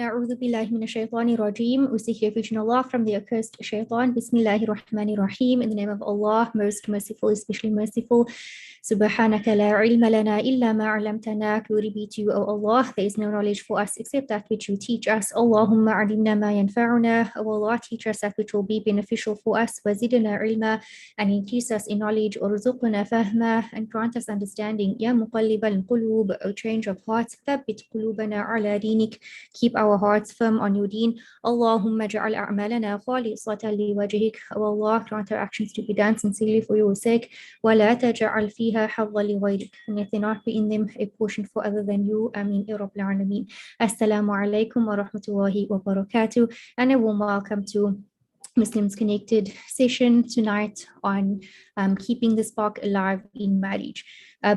أعوذ بالله من الشيطان الرجيم. We seek refuge in Allah from the accursed shaitan. Bismillahir Rahmanir Rahim. In the name of Allah, most merciful, especially merciful. Subhanaka la ilma lana illa ma 'allamtana. Glory be to you, O Allah. There is no knowledge for us except that which you teach us. Allahumma 'allimna ma yanfa'una. O Allah, teach us that which will be beneficial for us. Wazidna ilma, and increase us in knowledge. Urzuqna fahma, and grant us understanding. Ya muqallib al-qulub, O change of hearts. Thabbit qulubana ala dinik. Keep our hearts firm on your deen. Allahumma ja'al a'malana khalisatan liwajhik. O Allah, grant our actions to be done sincerely for your sake. Wa la taj'al fiha haddan lighayrik. And let there not be in them a portion for other than you. Ameen. Ya Rabbil Alameen. Assalamu alaikum wa rahmatullahi wa barakatuh. And a warm welcome to Muslims Connected session tonight on keeping the spark alive in marriage.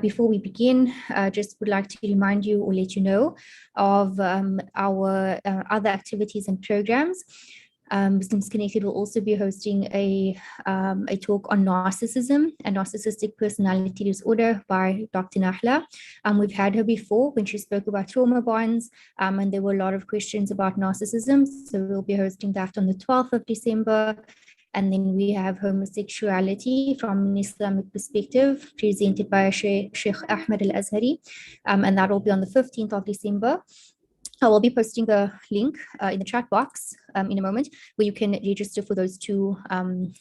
Before we begin, just would like to remind you or let you know of our other activities and programs. Muslims Connected will also be hosting a talk on narcissism and narcissistic personality disorder by Dr. Nahla. We've had her before when she spoke about trauma bonds, and there were a lot of questions about narcissism. So we'll be hosting that on the 12th of December. And then we have homosexuality from an Islamic perspective, presented by Sheikh Ahmed Al-Azhari, and that will be on the 15th of December. I will be posting the link in the chat box in a moment, where you can register for those two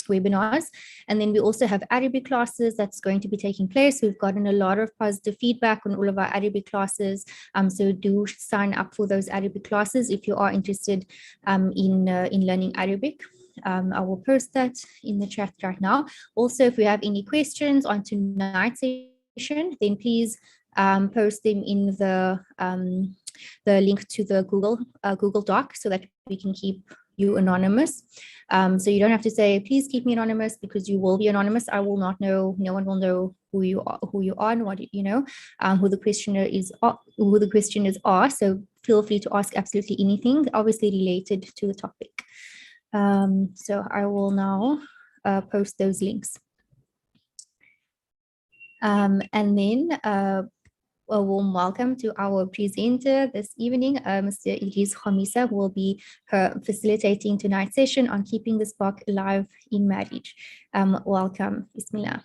webinars. And then we also have Arabic classes that's going to be taking place. We've gotten a lot of positive feedback on all of our Arabic classes. So do sign up for those Arabic classes if you are interested in learning Arabic. I will post that in the chat right now. Also, if we have any questions on tonight's session, then please post them in the link to the Google Doc so that we can keep you anonymous. So you don't have to say, please keep me anonymous, because you will be anonymous. I will not know, no one will know who you are and what you know, who the questioners are. So feel free to ask absolutely anything, obviously related to the topic. So I will now post those links. And then a warm welcome to our presenter this evening, Mr. Edris Khamissa, who will be facilitating tonight's session on keeping the spark alive in marriage. Welcome. Bismillah.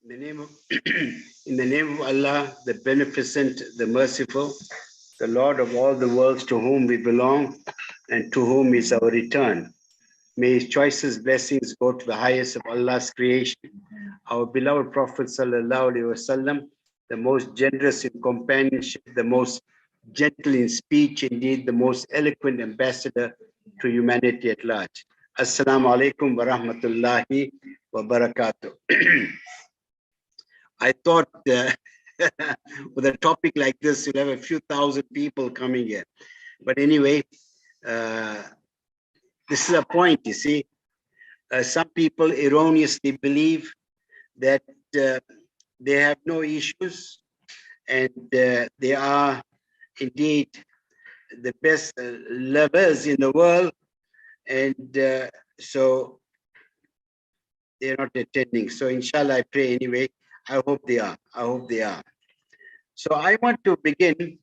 In the name of Allah, the Beneficent, the Merciful, the Lord of all the worlds, to whom we belong and to whom is our return. May His choicest blessings go to the highest of Allah's creation, our beloved Prophet Sallallahu Alaihi Wasallam, the most generous in companionship, the most gentle in speech, indeed the most eloquent ambassador to humanity at large. Assalamu alaikum wa rahmatullahi wa barakatuh. I thought with a topic like this, you'll have a few thousand people coming here. But anyway, this is a point, you see. Some people erroneously believe that they have no issues and they are indeed the best lovers in the world. And so they're not attending. So inshallah, I pray anyway. I hope they are. I hope they are. So I want to begin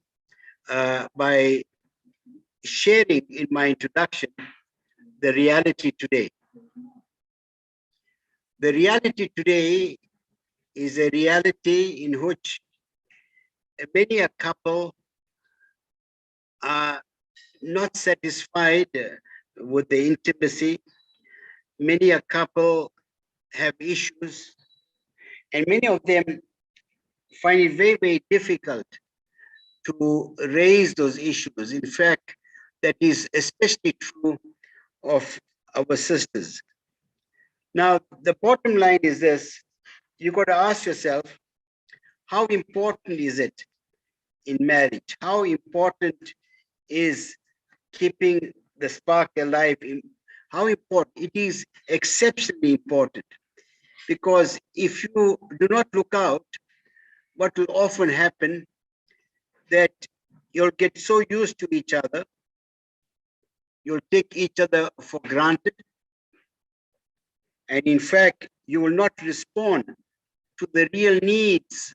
by sharing in my introduction the reality today. The reality today is a reality in which many a couple are not satisfied with the intimacy. Many a couple have issues, and many of them find it very, very difficult to raise those issues. In fact, that is especially true of our sisters. Now, the bottom line is this: you got to ask yourself, how important is it in marriage? How important is keeping the spark alive? How important? It is exceptionally important. Because if you do not look out, what will often happen that you'll get so used to each other, you'll take each other for granted, and in fact, you will not respond to the real needs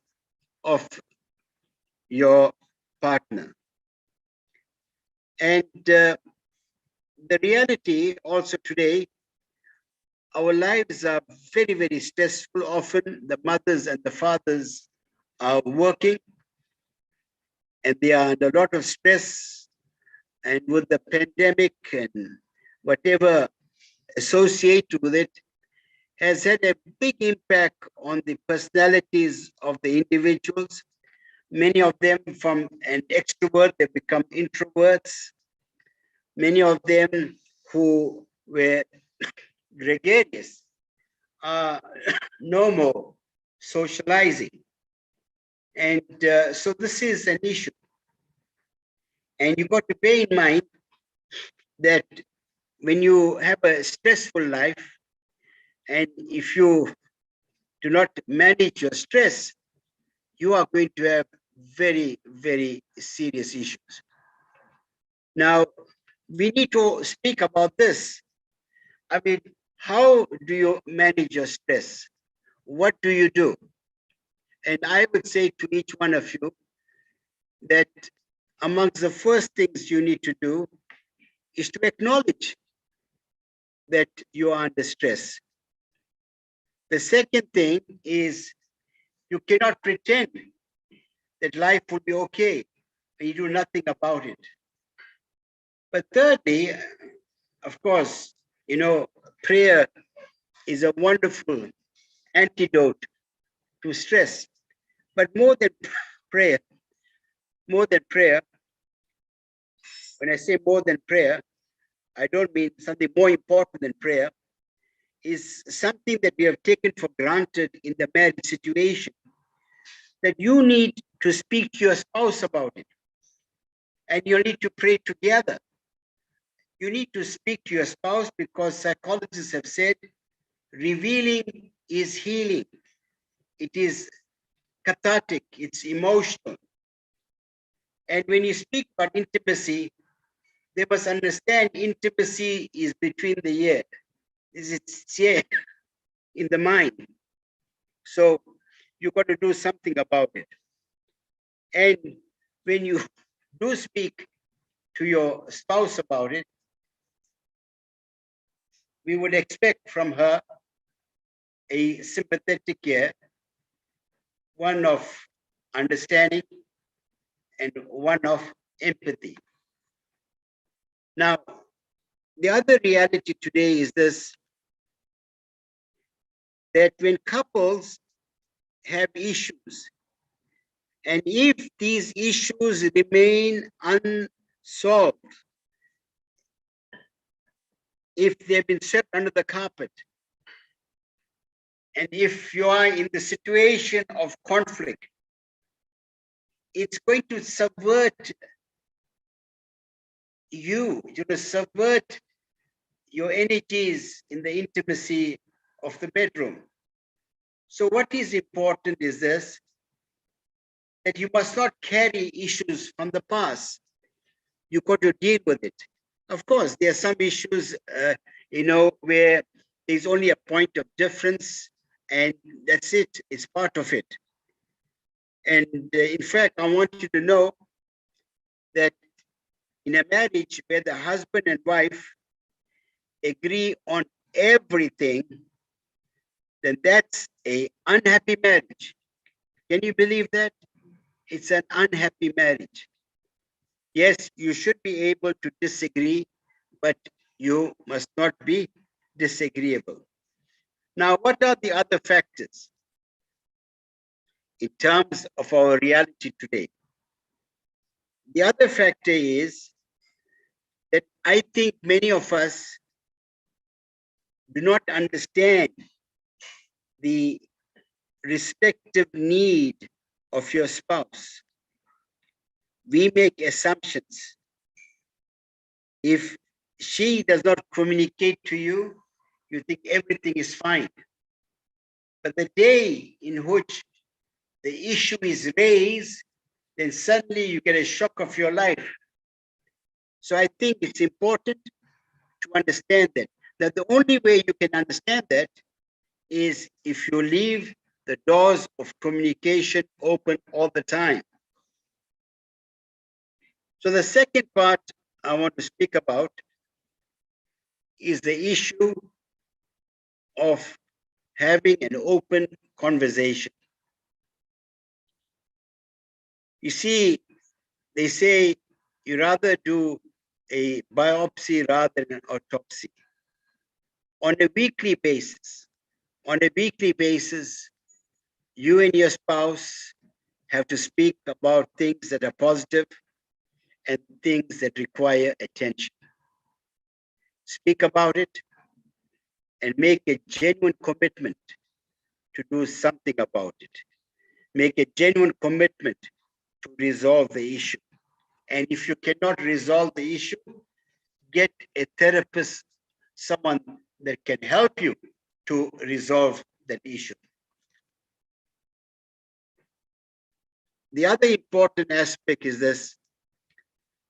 of your partner. And the reality also today, our lives are very, very stressful. Often the mothers and the fathers are working and they are under a lot of stress. And with the pandemic and whatever associated with it, has had a big impact on the personalities of the individuals. Many of them from an extrovert, they become introverts. Many of them who were gregarious are no more socializing. And so this is an issue. And you've got to bear in mind that when you have a stressful life, and if you do not manage your stress, you are going to have very, very serious issues. Now, we need to speak about this. I mean, how do you manage your stress? What do you do? And I would say to each one of you that amongst the first things you need to do is to acknowledge that you are under stress. The second thing is you cannot pretend that life will be okay and you do nothing about it. But thirdly, of course, you know, prayer is a wonderful antidote to stress. But more than prayer, when I say more than prayer, I don't mean something more important than prayer, is something that we have taken for granted in the marriage situation, that you need to speak to your spouse about it. And you need to pray together. You need to speak to your spouse because psychologists have said revealing is healing. It is cathartic, it's emotional. And when you speak about intimacy, they must understand intimacy is between the ear. It's here in the mind. So you've got to do something about it. And when you do speak to your spouse about it, we would expect from her a sympathetic ear, one of understanding and one of empathy. Now, the other reality today is this, that when couples have issues, and if these issues remain unsolved, if they've been swept under the carpet, and if you are in the situation of conflict, it's going to subvert you, subvert your energies in the intimacy of the bedroom. So what is important is this, that you must not carry issues from the past. You got to deal with it. Of course, there are some issues, where there's only a point of difference and that's it, it's part of it. And in fact, I want you to know that in a marriage where the husband and wife agree on everything, then that's an unhappy marriage. Can you believe that? It's an unhappy marriage. Yes, you should be able to disagree, but you must not be disagreeable. Now, what are the other factors in terms of our reality today? The other factor is that I think many of us do not understand the respective need of your spouse. We make assumptions. If she does not communicate to you, you think everything is fine. But the day in which the issue is raised, then suddenly you get a shock of your life. So I think it's important to understand that the only way you can understand that is if you leave the doors of communication open all the time. So the second part I want to speak about is the issue of having an open conversation. You see, they say you rather do a biopsy rather than an autopsy. On a weekly basis, you and your spouse have to speak about things that are positive and things that require attention. Speak about it and make a genuine commitment to do something about it. Make a genuine commitment to resolve the issue. And if you cannot resolve the issue, get a therapist, someone that can help you to resolve that issue. The other important aspect is this,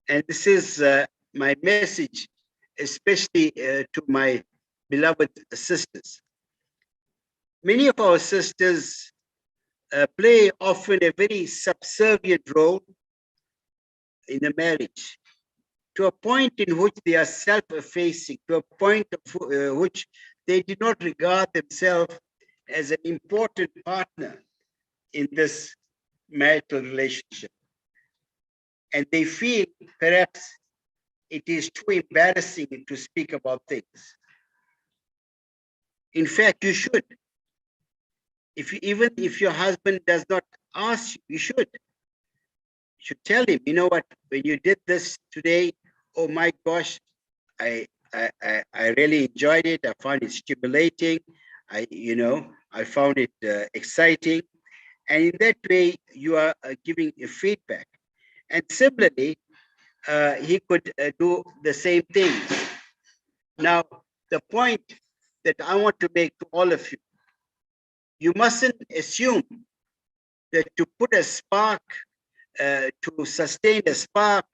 and this is my message, especially to my beloved sisters. Many of our sisters play often a very subservient role in a marriage, to a point in which they are self-effacing, to a point of which they do not regard themselves as an important partner in this marital relationship. And they feel perhaps it is too embarrassing to speak about things. In fact, you should. Even if your husband does not ask you, you should. You should tell him, you know what, when you did this today, oh my gosh, I really enjoyed it. I found it stimulating. I found it exciting. And in that way, you are giving a feedback. And similarly, he could do the same thing. Now, the point that I want to make to all of you, you mustn't assume that to put a spark, to sustain a spark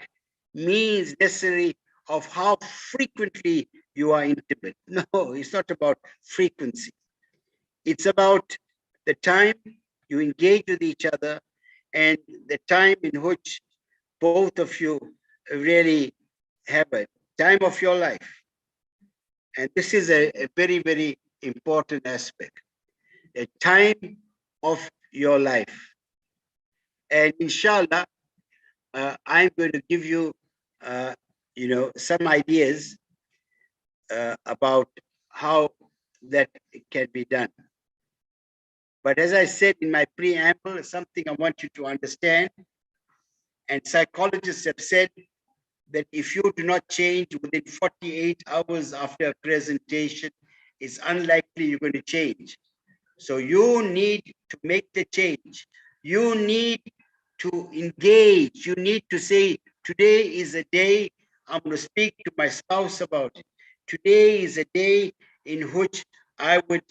means necessarily of how frequently you are intimate. No, it's not about frequency. It's about the time you engage with each other and the time in which both of you really have a time of your life. And this is a very, very important aspect, a time of your life. And inshallah, I'm going to give you, some ideas about how that can be done. But as I said in my preamble, something I want you to understand, and psychologists have said that if you do not change within 48 hours after a presentation, it's unlikely you're going to change. So you need to make the change. You need to engage. You need to say, today is a day I'm going to speak to my spouse about it. Today is a day in which I would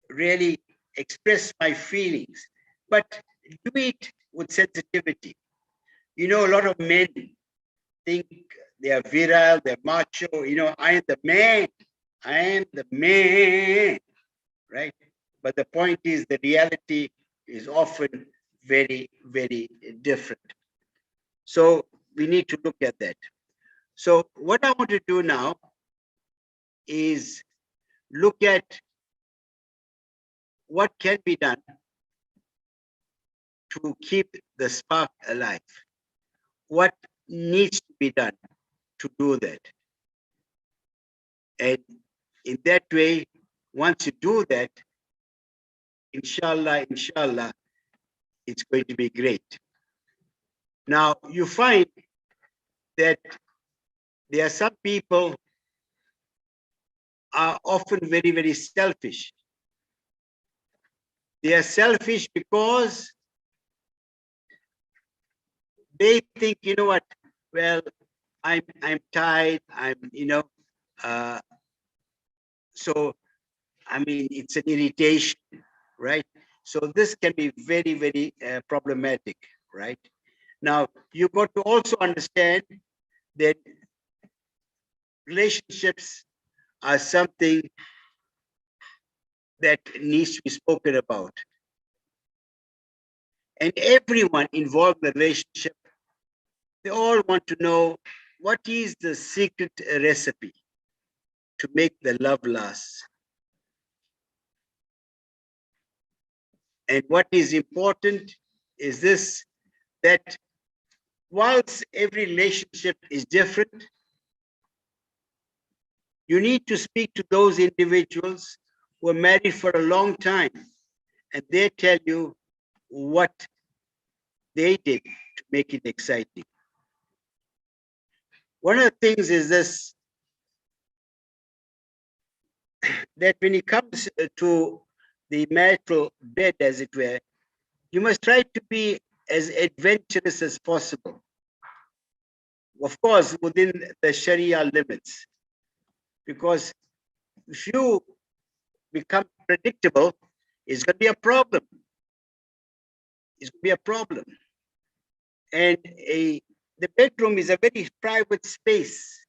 really express my feelings, but do it with sensitivity. You know, a lot of men think they are virile, they're macho, I am the man, right? But the point is the reality is often very, very different. So we need to look at that. So what I want to do now is look at what can be done to keep the spark alive. What needs to be done to do that? And in that way, once you do that, inshallah, it's going to be great. Now, you find that there are some people are often very, very selfish. They are selfish because they think, you know what, well, I'm tired, so, I mean, it's an irritation. right? So this can be very, very problematic, right? Now, you got to also understand that relationships are something that needs to be spoken about. And everyone involved in the relationship, they all want to know what is the secret recipe to make the love last. And what is important is this, that whilst every relationship is different, you need to speak to those individuals who are married for a long time, and they tell you what they did to make it exciting. One of the things is this, that when it comes to the marital bed, as it were, you must try to be as adventurous as possible. Of course, within the Sharia limits, because if you become predictable, it's going to be a problem. It's going to be a problem. And the bedroom is a very private space.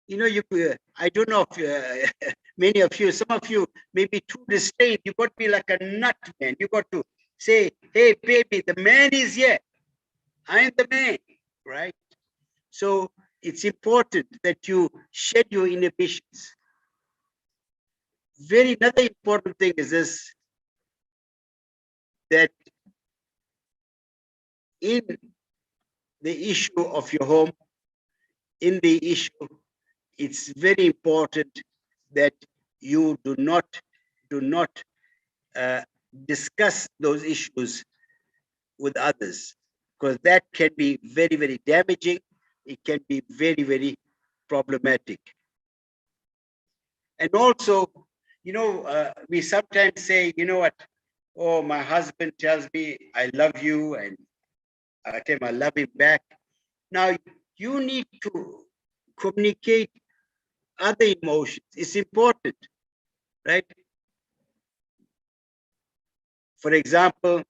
You know, I don't know if many of you, some of you may be too restrained. You got to be like a nut man. You got to say, hey, baby, the man is here. I'm the man, right? So it's important that you shed your inhibitions. Another important thing is this, that in the issue of your home, in the issue, it's very important that you do not discuss those issues with others, because that can be very, very damaging. It can be very, very problematic. And also, you know, we sometimes say, you know what, oh, my husband tells me I love you, and I tell him I love him back. Now, you need to communicate other emotions. It's important, right? For example,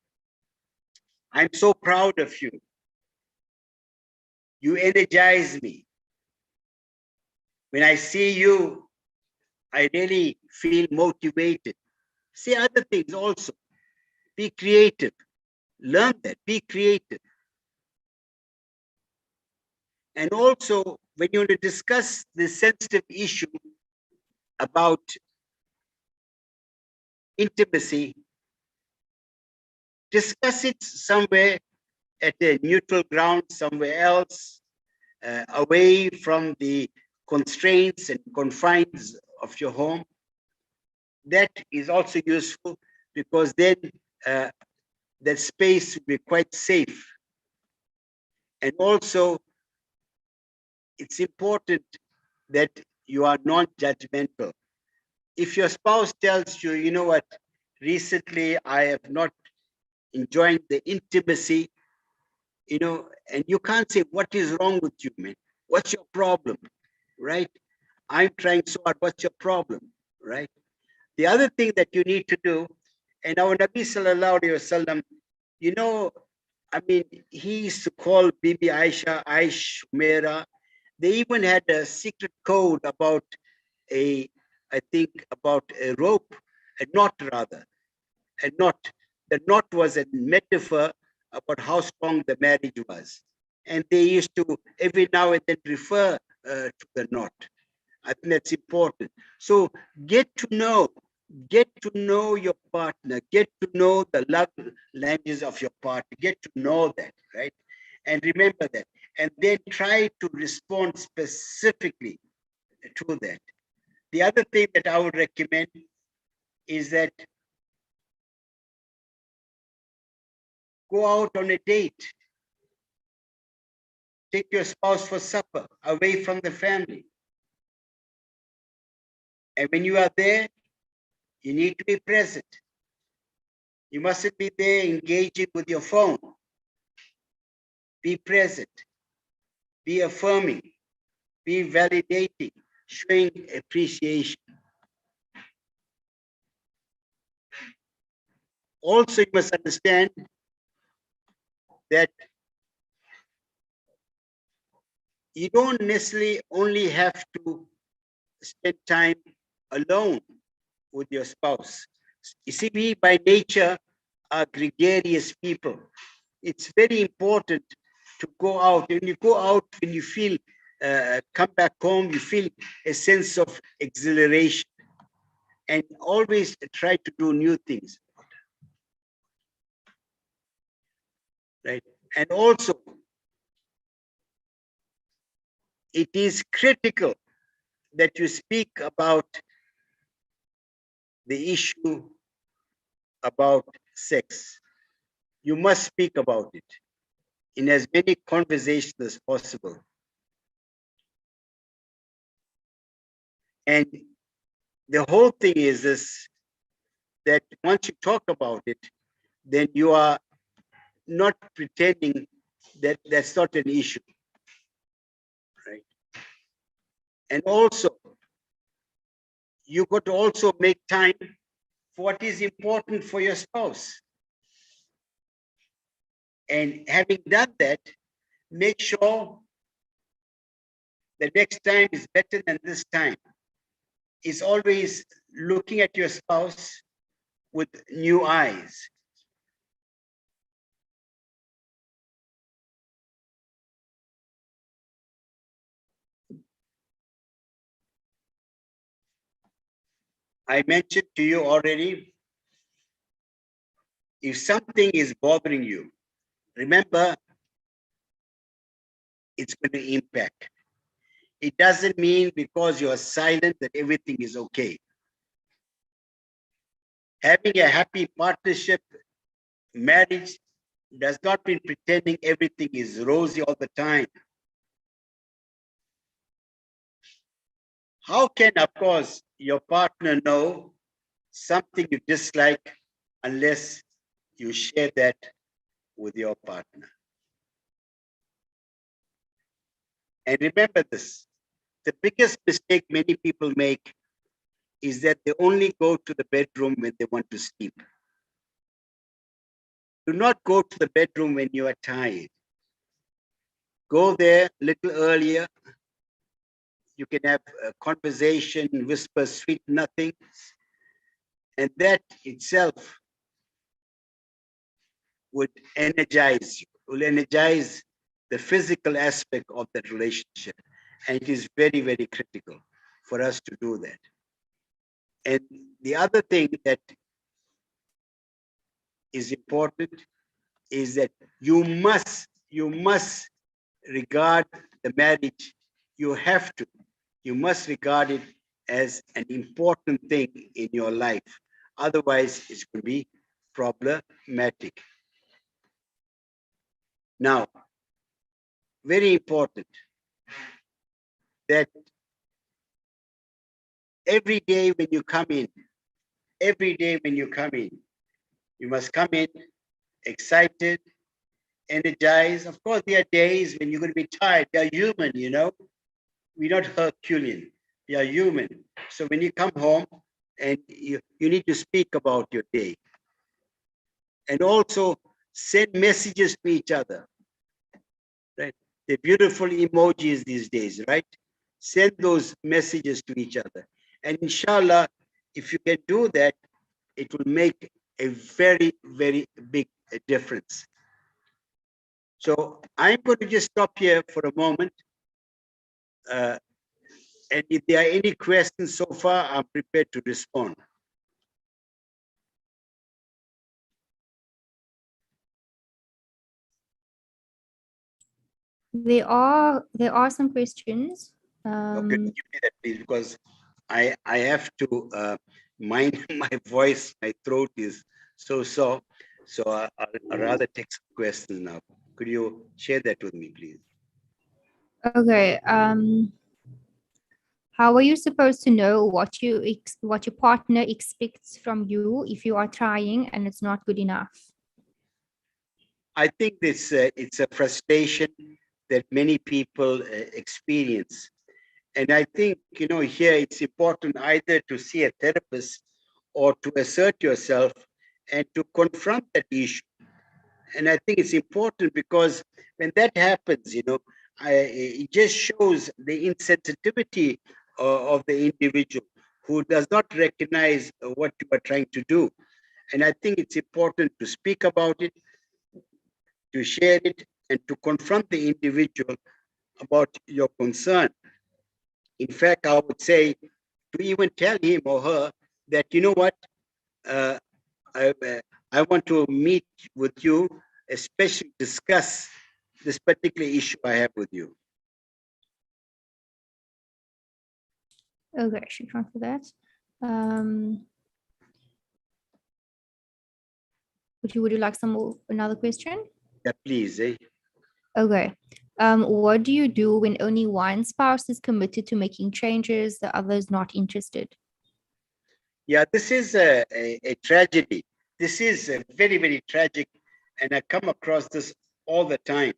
I'm so proud of you. You energize me. When I see you, I really feel motivated. Say other things also. Be creative. Learn that. Be creative. And also, when you want to discuss this sensitive issue about intimacy, discuss it somewhere at a neutral ground, somewhere else, away from the constraints and confines of your home. That is also useful, because then that space will be quite safe. And also, it's important that you are non-judgmental. If your spouse tells you, you know what, recently I have not enjoyed the intimacy, you know, and you can't say, what is wrong with you, man? What's your problem, right? I'm trying so hard, what's your problem, right? The other thing that you need to do, and our Nabi Sallallahu Alaihi Wasallam, you know, I mean, he used to call Bibi Aisha, Aish, Mera. They even had a secret code about I think about a rope, a knot rather, a knot. The knot was a metaphor about how strong the marriage was. And they used to every now and then refer to the knot. I think that's important. So get to know your partner, get to know the love languages of your partner, get to know that, right? And remember that. And then try to respond specifically to that. The other thing that I would recommend is that go out on a date. Take your spouse for supper away from the family. And when you are there, you need to be present. You mustn't be there engaging with your phone. Be present. Be affirming. Be validating, showing appreciation. Also, you must understand that you don't necessarily only have to spend time alone with your spouse. You see, we by nature are gregarious people. It's very important to go out. When you go out, when you feel, come back home, you feel a sense of exhilaration, and always try to do new things. Right? And also, it is critical that you speak about the issue about sex. You must speak about it in as many conversations as possible. And the whole thing is this, that once you talk about it, then you are not pretending that that's not an issue, right? And also, you got to also make time for what is important for your spouse. And having done that, make sure the next time is better than this time. Is always looking at your spouse with new eyes. I mentioned to you already, if something is bothering you, remember, it's going to impact. It doesn't mean because you are silent that everything is okay. Having a happy partnership, marriage, does not mean pretending everything is rosy all the time. How can, of course, your partner know something you dislike unless you share that with your partner? And remember this, the biggest mistake many people make is that they only go to the bedroom when they want to sleep. Do not go to the bedroom when you are tired. Go there a little earlier. You can have a conversation, whisper sweet nothings, and that itself would energize you, will energize the physical aspect of that relationship. And it is very, very critical for us to do that. And the other thing that is important is that you must regard the marriage, you must regard it as an important thing in your life. Otherwise, it's going to be problematic. Now, very important that every day when you come in, you must come in excited, energized. Of course, there are days when you're going to be tired. They are human, you know. We're not Herculean. We are human. So when you come home and you need to speak about your day. And also send messages to each other. Right? The beautiful emojis these days, right? Send those messages to each other. And inshallah, if you can do that, it will make a very, very big difference. So I'm going to just stop here for a moment. And if there are any questions so far, I'm prepared to respond. There are some questions. Okay, give me that, please, because I have to mind my voice. My throat is so sore. So I'll rather take some questions now. Could you share that with me, please? Okay. How are you supposed to know what your partner expects from you if you are trying and it's not good enough? I think this it's a frustration that many people experience. And I think, you know, here it's important either to see a therapist or to assert yourself and to confront that issue. And I think it's important because when that happens, it just shows the insensitivity of the individual who does not recognize what you are trying to do. And I think it's important to speak about it, to share it, and to confront the individual about your concern. In fact, I would say to even tell him or her that, you know what, uh, I want to meet with you, especially discuss this particular issue I have with you. Okay, shukran for that. Would you like another question? Yeah, please. Okay. What do you do when only one spouse is committed to making changes, the other is not interested? Yeah, this is a tragedy. This is very, very tragic. And I come across this all the time.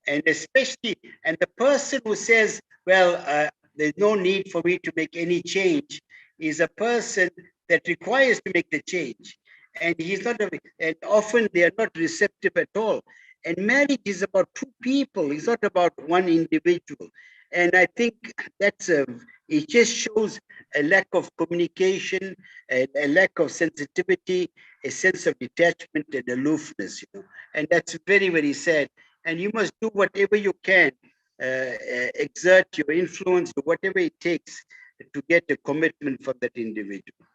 And especially, and the person who says, well, there's no need for me to make any change, is a person that requires to make the change. And he's not, and often they are not receptive at all. And marriage is about two people. It's not about one individual. And I think that's it just shows a lack of communication, a lack of sensitivity, a sense of detachment and aloofness, and that's very, very sad. And you must do whatever you can, exert your influence, whatever it takes to get a commitment from that individual.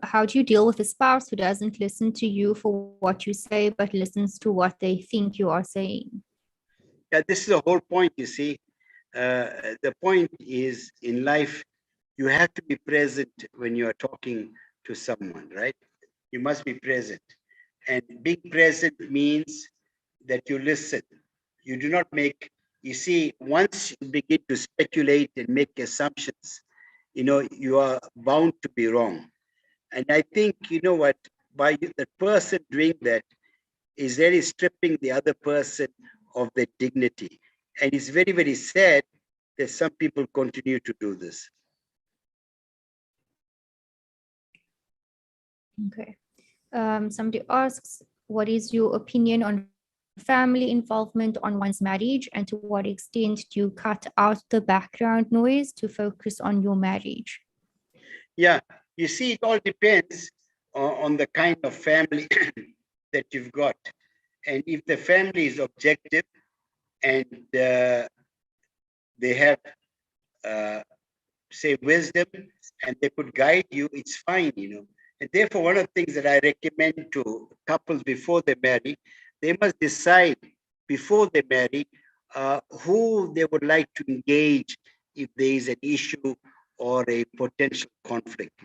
How do you deal with a spouse who doesn't listen to you for what you say, but listens to what they think you are saying? Yeah, this is the whole point, you see. The point is in life, you have to be present when you are talking to someone, right? You must be present. And being present means that you listen. You do not make, you see, once you begin to speculate and make assumptions, you are bound to be wrong. And I think, you know what, by the person doing that is really stripping the other person of their dignity. And it's very, very sad that some people continue to do this. Okay. Somebody asks, what is your opinion on family involvement on one's marriage, and to what extent do you cut out the background noise to focus on your marriage? Yeah, you see, it all depends on the kind of family that you've got. And if the family is objective and they have, say, wisdom and they could guide you, it's fine, And therefore, one of the things that I recommend to couples before they marry, they must decide before they marry who they would like to engage if there is an issue or a potential conflict.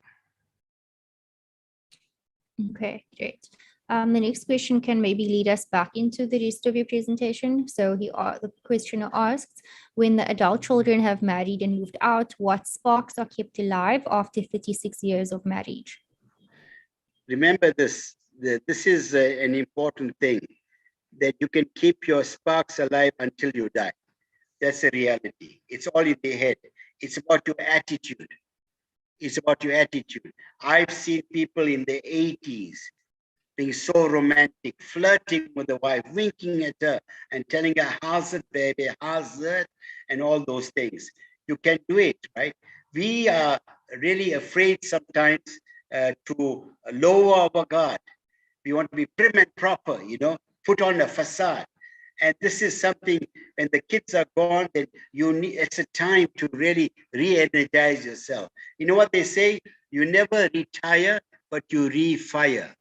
Okay, great. The next question can maybe lead us back into the rest of your presentation. So the questioner asks, when the adult children have married and moved out, what sparks are kept alive after 36 years of marriage? Remember this is an important thing, that you can keep your sparks alive until you die. That's a reality. It's all in the head. It's about your attitude. It's about your attitude. I've seen people in their 80s being so romantic, flirting with the wife, winking at her and telling her, how's it, baby, how's it, and all those things. You can do it, right? We are really afraid sometimes to lower our guard. We want to be prim and proper, put on a facade. And this is something, when the kids are gone, then it's a time to really re-energize yourself. You know what they say? You never retire, but you refire.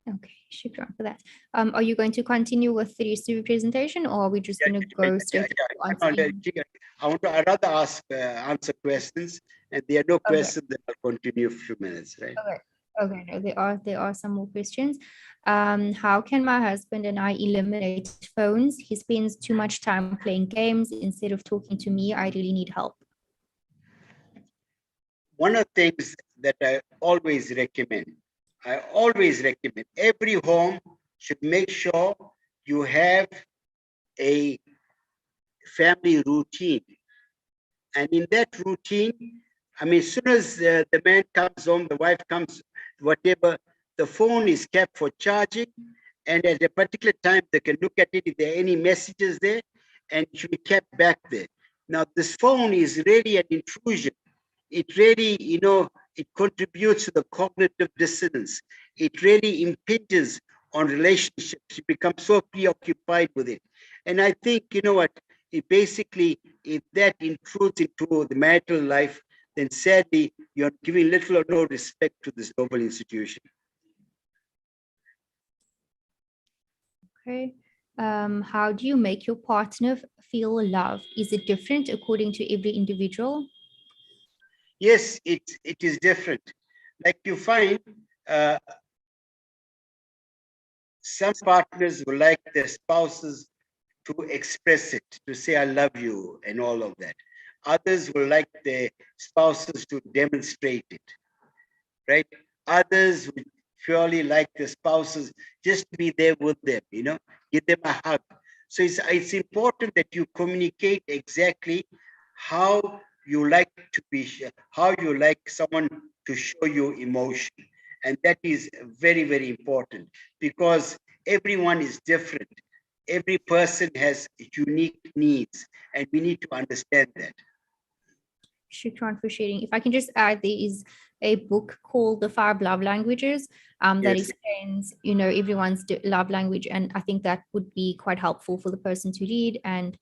Okay, shukran for that. Are you going to continue with the rest of your presentation, or are we just going to go straight on? I'd rather answer questions, and there are no questions that I'll continue a few minutes, right? Okay, no, there are some more questions. How can my husband and I eliminate phones? He spends too much time playing games instead of talking to me. I really need help. One of the things that I always recommend, every home should make sure you have a family routine. And in that routine, I mean, as soon as the man comes home, the wife comes, whatever, the phone is kept for charging. And at a particular time, they can look at it if there are any messages there, and it should be kept back there. Now, this phone is really an intrusion. It really, it contributes to the cognitive dissonance. It really impinges on relationships. You become so preoccupied with it. And I think, you know what, it basically, if that intrudes into the marital life, then sadly, you're giving little or no respect to this noble institution. Okay. How do you make your partner feel loved? Is it different according to every individual? Yes, it is different. Like you find some partners will like their spouses to express it, to say, I love you and all of that. Others will like their spouses to demonstrate it, right? Others would purely like the spouses just to be there with them, give them a hug. So it's important that you communicate exactly how you like to be, how you like someone to show you emotion. And that is very, very important because everyone is different. Every person has unique needs, and we need to understand that. Shukran for sharing. If I can just add, there is a book called The 5 Love Languages that Yes. explains, everyone's love language. And I think that would be quite helpful for the person to read and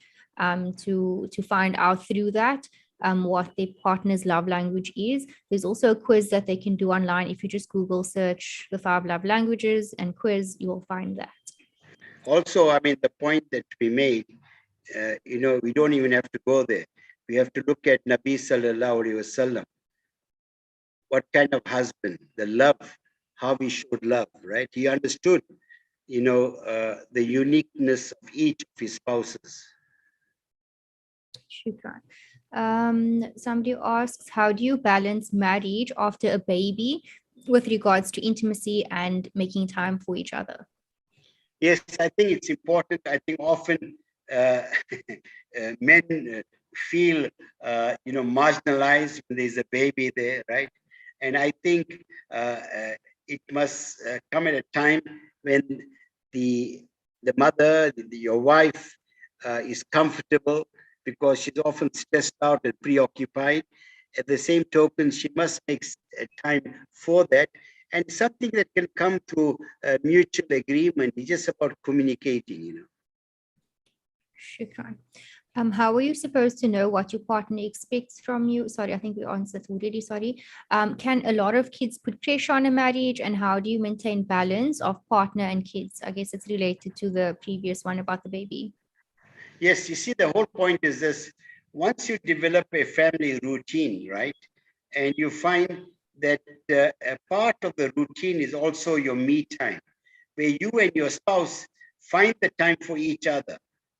to find out through that what their partner's love language is. There's also a quiz that they can do online. If you just Google search The 5 Love Languages and quiz, you will find that. Also, I mean, the point that we made, we don't even have to go there. We have to look at Nabi Sallallahu Alaihi Wasallam. What kind of husband, the love, how we should love, right? He understood, the uniqueness of each of his spouses. Shukran. Somebody asks, how do you balance marriage after a baby with regards to intimacy and making time for each other? Yes, I think it's important. I think often men feel, marginalized when there's a baby there, right? And I think it must come at a time when the mother, your wife, is comfortable because she's often stressed out and preoccupied. At the same token, she must make time for that. And something that can come to mutual agreement is just about communicating, Shukran. How are you supposed to know what your partner expects from you? Sorry, I think we answered already, sorry. Can a lot of kids put pressure on a marriage, and how do you maintain balance of partner and kids? I guess it's related to the previous one about the baby. Yes, you see, the whole point is this. Once you develop a family routine, right, and you find that a part of the routine is also your me time, where you and your spouse find the time for each other,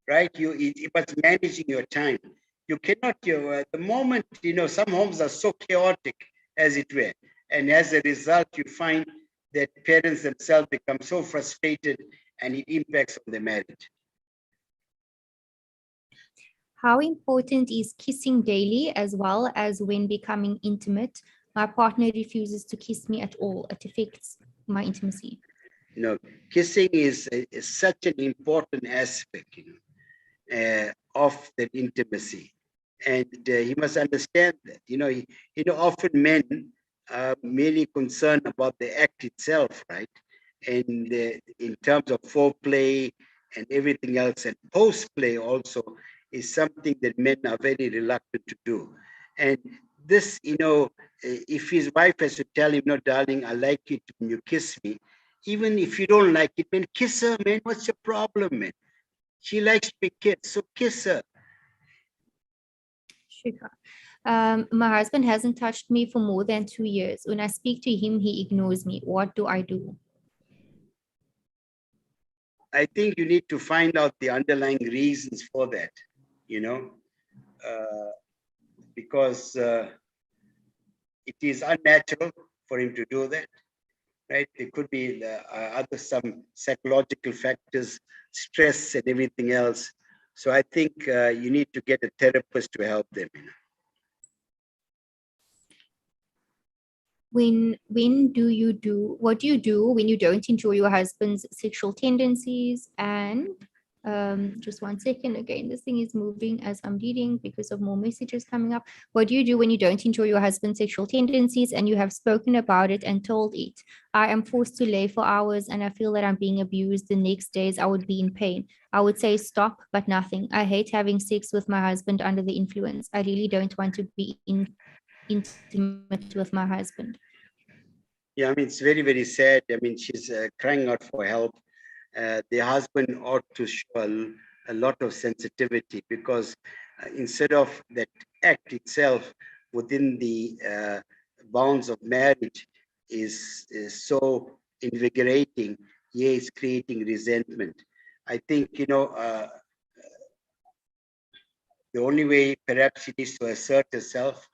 right? It's managing your time. You cannot, the moment, some homes are so chaotic, as it were, and as a result, you find that parents themselves become so frustrated and it impacts on the marriage. How important is kissing daily as well as when becoming intimate? My partner refuses to kiss me at all. It affects my intimacy. Kissing is such an important aspect, of that intimacy. And he must understand that, often men are merely concerned about the act itself, right? And in terms of foreplay and everything else, and post-play also is something that men are very reluctant to do. And this, if his wife has to tell him, no, darling, I like it when you kiss me, even if you don't like it, man, kiss her, man. What's your problem, man? She likes to be kissed, so kiss her. Shukran. My husband hasn't touched me for more than 2 years. When I speak to him, he ignores me. What do I do? I think you need to find out the underlying reasons for that, because it is unnatural for him to do that, right? There could be some psychological factors, stress and everything else. So I think you need to get a therapist to help them. What do you do when you don't enjoy your husband's sexual tendencies? And just 1 second, again, this thing is moving as I'm reading because of more messages coming up. What do you do when you don't enjoy your husband's sexual tendencies and you have spoken about it and told it? I am forced to lay for hours and I feel that I'm being abused. The next days I would be in pain. I would say stop, but nothing. I hate having sex with my husband under the influence. I really don't want to be intimate with my husband. Yeah, I mean, it's very, very sad. I mean, she's crying out for help. The husband ought to show a lot of sensitivity, because instead of that act itself within the bounds of marriage is so invigorating, yeah, it's creating resentment. I think, the only way perhaps she needs to assert herself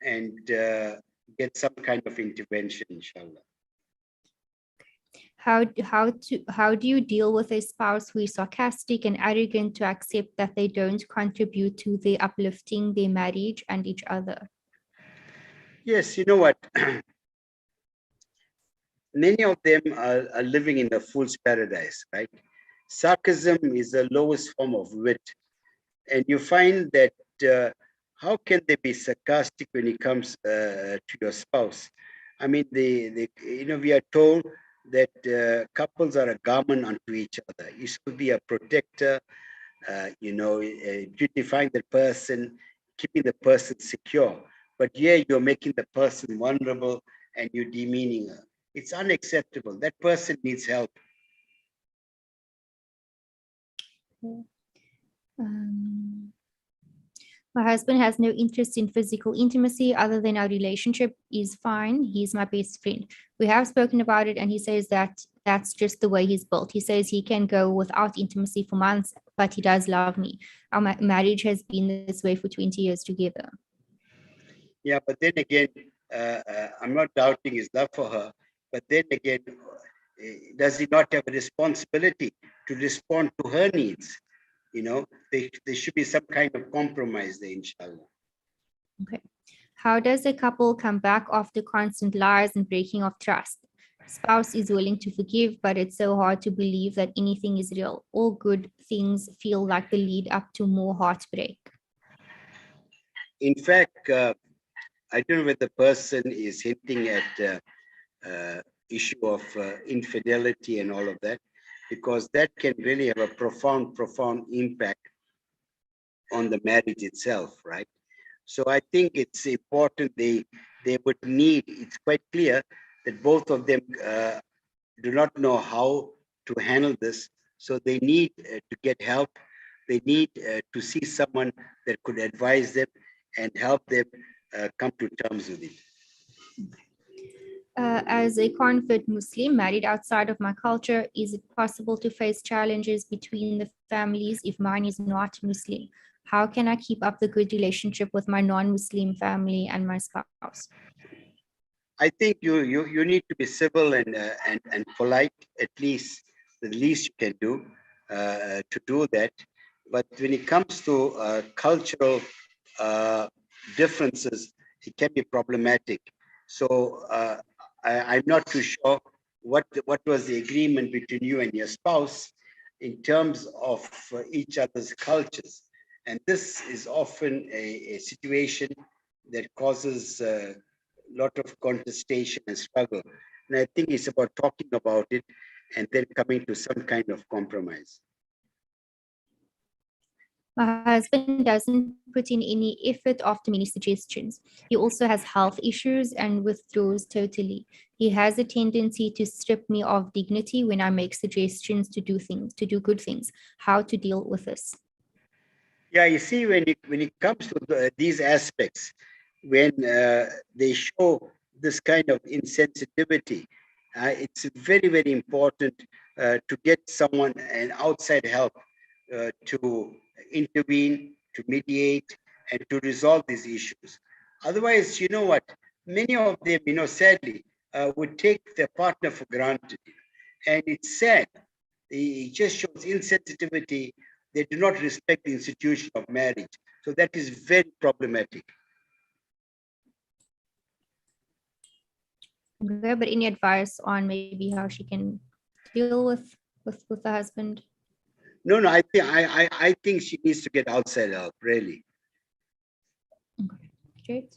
and get some kind of intervention, inshallah. How do you deal with a spouse who is sarcastic and arrogant to accept that they don't contribute to the uplifting their marriage and each other? Yes, you know what? Many of them are living in a fool's paradise, right? Sarcasm is the lowest form of wit. And you find that how can they be sarcastic when it comes to your spouse? I mean, we are told that couples are a garment unto each other. You should be a protector, beautifying the person, keeping the person secure. But yeah, you're making the person vulnerable and you're demeaning her. It's unacceptable. That person needs help. My husband has no interest in physical intimacy other than our relationship is fine. He's my best friend. We have spoken about it and he says that that's just the way he's built. He says he can go without intimacy for months, but he does love me. Our marriage has been this way for 20 years together. Yeah, but then again, I'm not doubting his love for her, but then again, does he not have a responsibility to respond to her needs? There should be some kind of compromise there, inshallah. Okay. How does a couple come back after constant lies and breaking of trust? Spouse is willing to forgive, but it's so hard to believe that anything is real. All good things feel like the lead up to more heartbreak. In fact, I don't know whether the person is hinting at issue of infidelity and all of that, because that can really have a profound impact on the marriage itself, right? So I think it's important they would need, it's quite clear that both of them do not know how to handle this. So they need to get help. They need to see someone that could advise them and help them come to terms with it. As a convert Muslim married outside of my culture, is it possible to face challenges between the families if mine is not Muslim? How can I keep up the good relationship with my non-Muslim family and my spouse? I think you need to be civil and polite, at least the least you can do to do that. But when it comes to cultural differences, it can be problematic. So I'm not too sure what was the agreement between you and your spouse in terms of each other's cultures. And this is often a situation that causes a lot of contestation and struggle. And I think it's about talking about it and then coming to some kind of compromise. My husband doesn't put in any effort after many suggestions. He also has health issues and withdraws totally. He has a tendency to strip me of dignity when I make suggestions to do good things. How to deal with this? Yeah, you see, when it comes to these aspects, when they show this kind of insensitivity, it's very, very important to get someone, an outside help, to intervene, to mediate, and to resolve these issues. Otherwise, you know what? Many of them, sadly, would take their partner for granted. And it's sad. It just shows insensitivity. they do not respect the institution of marriage. So that is very problematic. Okay, but any advice on maybe how she can deal with the husband? No, I think she needs to get outside help, really. Okay, great.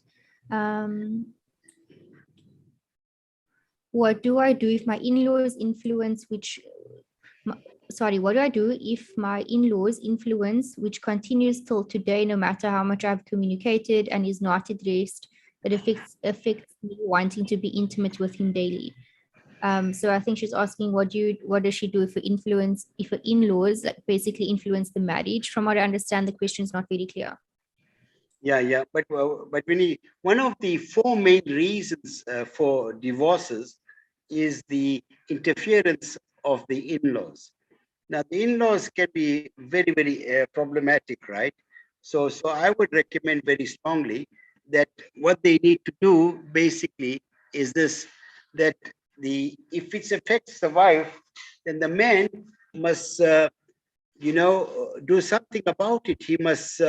What do I do if my in-laws influence what do I do if my in-laws influence which continues till today, no matter how much I've communicated and is not addressed, but affects me wanting to be intimate with him daily? So I think she's asking, what does she do if her in-laws like basically influence the marriage? From what I understand, the question is not very clear. Yeah, but one of the four main reasons for divorces is the interference of the in-laws. Now, the in-laws can be very, very problematic, right? So I would recommend very strongly that what they need to do basically is this, that if it affects the wife, then the man must, do something about it. He must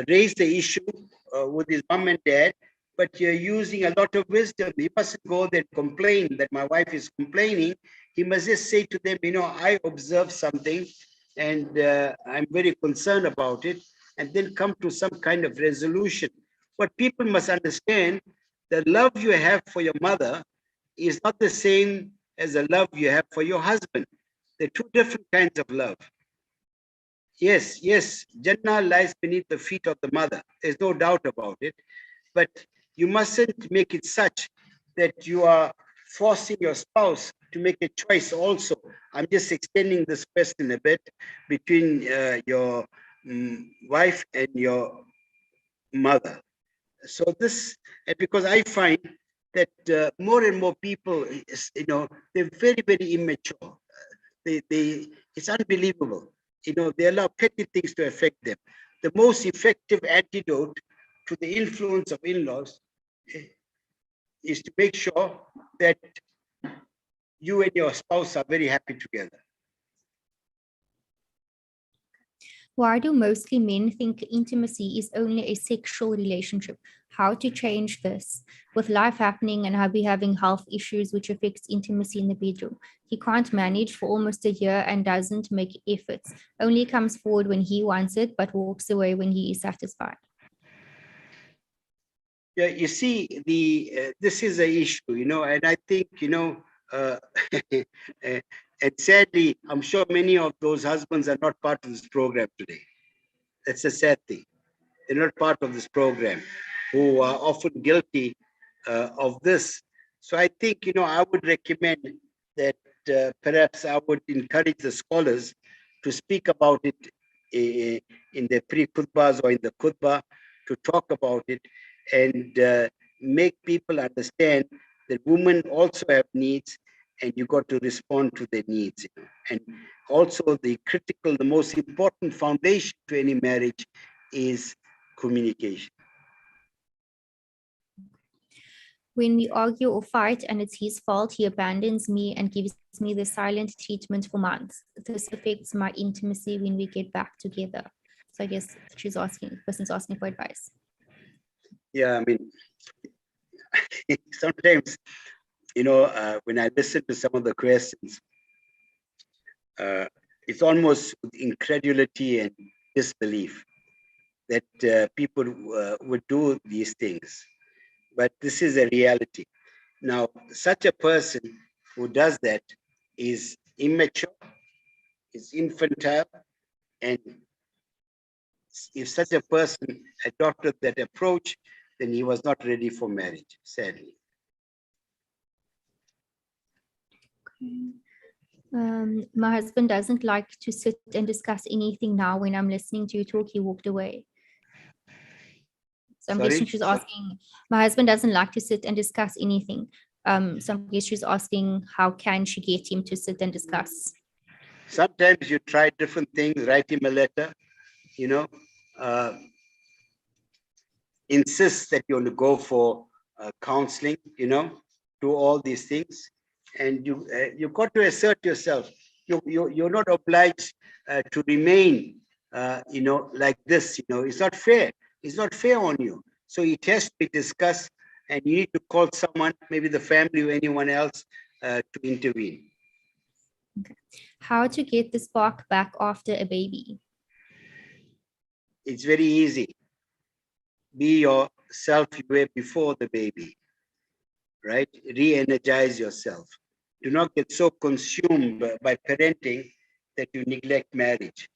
raise the issue with his mom and dad, but you're using a lot of wisdom. He mustn't go there and complain that my wife is complaining. He must just say to them, I observed something and I'm very concerned about it, and then come to some kind of resolution. What people must understand, the love you have for your mother is not the same as the love you have for your husband. They're two different kinds of love. Yes, Jannah lies beneath the feet of the mother. There's no doubt about it. But you mustn't make it such that you are forcing your spouse to make a choice also. I'm just extending this question a bit between your wife and your mother. So this, because I find that more and more people, they're very, very immature. It's unbelievable. They allow petty things to affect them. The most effective antidote to the influence of in-laws is to make sure that you and your spouse are very happy together. Why do mostly men think intimacy is only a sexual relationship? How to change this? With life happening and hubby having health issues which affects intimacy in the bedroom. He can't manage for almost a year and doesn't make efforts. Only comes forward when he wants it, but walks away when he is satisfied. Yeah, you see, this is an issue, and I think, and sadly, I'm sure many of those husbands are not part of this program today. That's a sad thing. They're not part of this program, who are often guilty of this. So I think, I would recommend that perhaps I would encourage the scholars to speak about it in the pre-khutbahs or in the khutbah, to talk about it and make people understand that women also have needs, and you got to respond to their needs. And also the most important foundation to any marriage is communication. When we argue or fight and it's his fault, he abandons me and gives me the silent treatment for months. This affects my intimacy when we get back together. So I guess the person's asking for advice. Yeah, I mean, sometimes, when I listen to some of the questions, it's almost with incredulity and disbelief that people would do these things. But this is a reality. Now, such a person who does that is immature, is infantile, and if such a person adopted that approach, then he was not ready for marriage, sadly. My husband doesn't like to sit and discuss anything now. When I'm listening to you talk, he walked away. So I'm guessing she's asking, my husband doesn't like to sit and discuss anything. So I'm guessing she's asking, how can she get him to sit and discuss? Sometimes you try different things, write him a letter, insist that you want to go for counseling, do all these things. And you got to assert yourself. You're not obliged to remain like this, it's not fair. It's not fair on you. So it has to be discussed, and you need to call someone, maybe the family or anyone else, to intervene. Okay. How to get the spark back after a baby? It's very easy. Be yourself you were before the baby, right? Re-energize yourself. Do not get so consumed by parenting that you neglect marriage,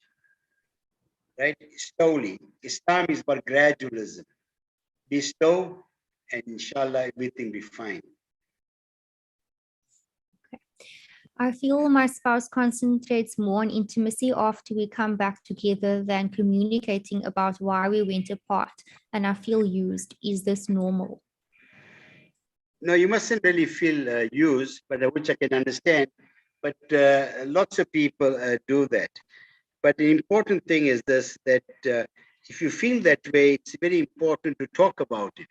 right? Slowly. Islam is about gradualism. Be slow, and inshallah, everything be fine. I feel my spouse concentrates more on intimacy after we come back together than communicating about why we went apart, and I feel used. Is this normal? No, you mustn't really feel used, but which I can understand. But lots of people do that. But the important thing is this, that if you feel that way, it's very important to talk about it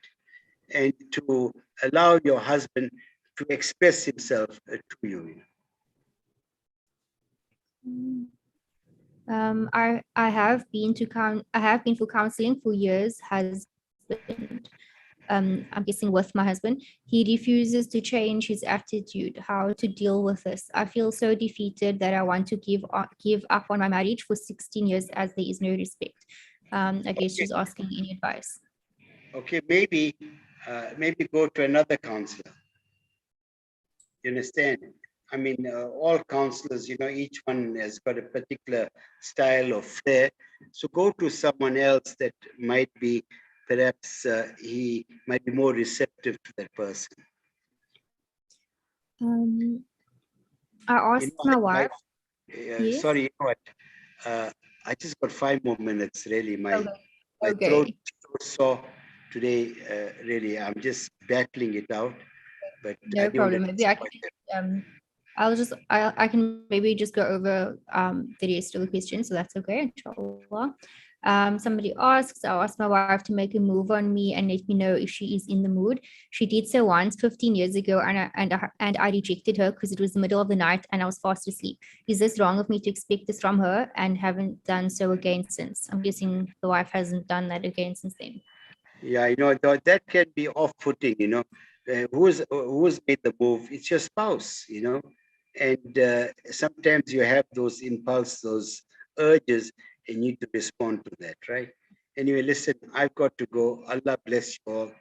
and to allow your husband to express himself to you. I have been for counseling for years. I'm guessing with my husband, he refuses to change his attitude. How to deal with this? I feel so defeated that I want to give up on my marriage for 16 years as there is no respect. I guess she's asking any advice. Okay, maybe go to another counselor. You understand? I mean, all counselors, each one has got a particular style or flair. So go to someone else that might be, perhaps he might be more receptive to that person. I asked my wife. Yes? Sorry, you know what? I just got 5 more minutes, really. My throat is sore today, really. I'm just battling it out. But no problem. Maybe I can I can maybe just go over the rest of the questions, so that's okay, inshallah. Somebody asks, I asked my wife to make a move on me and let me know if she is in the mood. She did so once 15 years ago, and I rejected her because it was the middle of the night and I was fast asleep. Is this wrong of me to expect this from her and haven't done so again since? I'm guessing the wife hasn't done that again since then. Yeah, that can be off-putting, who's made the move? It's your spouse, and sometimes you have those impulse, those urges, and you need to respond to that, right? Anyway, listen, I've got to go. Allah bless you all.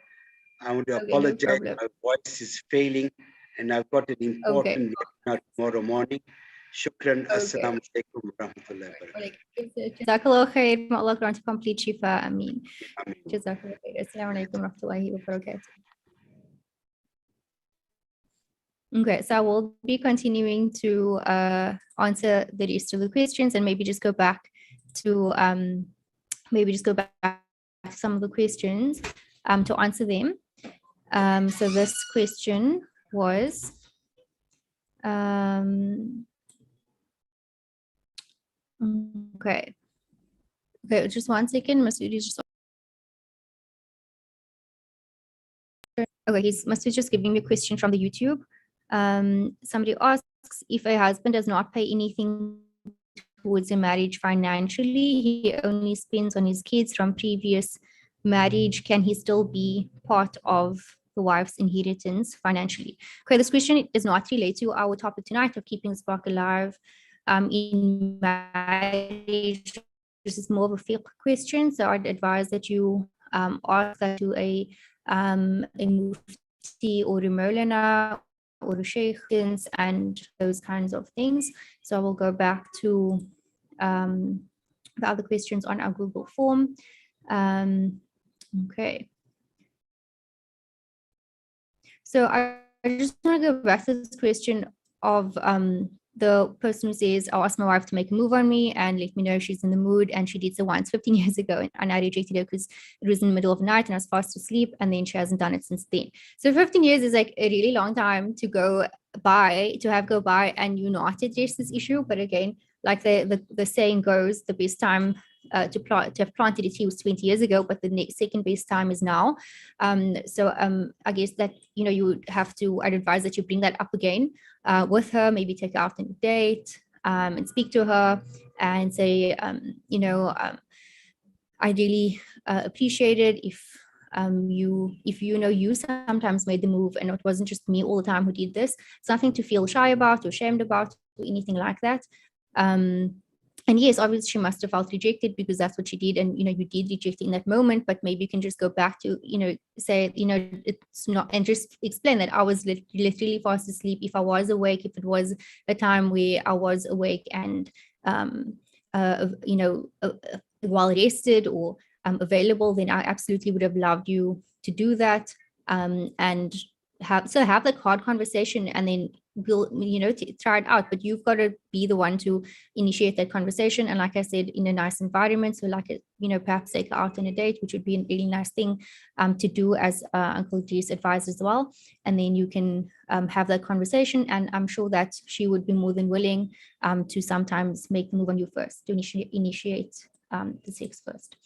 I want to apologize. No, my voice is failing, and I've got an important webinar tomorrow morning. Shukran. Assalamu alaikum wa rahmatullahi wa barakatuh. Jazakallah khair. Allah grant complete shifa. Ameen. Jazakallah khair. Assalamu alaikum wa rahmatullahi wa barakatuh. Okay, so I will be continuing to answer the rest of the questions and maybe just go back to some of the questions to answer them. So this question was okay, just 1 second. Masood is just okay. Masood just giving me a question from the YouTube. Somebody asks, if a husband does not pay anything towards a marriage financially, he only spends on his kids from previous marriage, can he still be part of the wife's inheritance financially? Okay, this question is not related to our topic tonight of keeping the spark alive in marriage. This is more of a fiqh question, so I'd advise that you ask that to a mufti or a maulana or a sheikh and those kinds of things. So I will go back to the other questions on our Google form. Okay. So I just want to go back to this question of the person who says, I'll ask my wife to make a move on me and let me know if she's in the mood. And she did so once 15 years ago, and I rejected her because it was in the middle of the night and I was fast asleep, and then she hasn't done it since then. So 15 years is like a really long time to go by, and you not address this issue. But again, like the saying goes, the best time to have planted a tree was 20 years ago, but the second best time is now. So I guess that, you would have to, I'd advise that you bring that up again with her, maybe take her out on a date, and speak to her and say, I really appreciate it if you sometimes made the move and it wasn't just me all the time who did this. It's nothing to feel shy about or ashamed about or anything like that. And yes, obviously she must have felt rejected because that's what she did, and you did reject in that moment. But maybe you can just go back to say it's not, and just explain that I was literally fast asleep. If I was awake, if it was a time where I was awake and while rested or available, then I absolutely would have loved you to do that, and have that hard conversation, and then we'll try it out. But you've got to be the one to initiate that conversation, and like I said, in a nice environment. So like perhaps take her out on a date, which would be a really nice thing to do, as Uncle Idris advised as well. And then you can have that conversation, and I'm sure that she would be more than willing to sometimes make the move on you first, to initiate the sex first.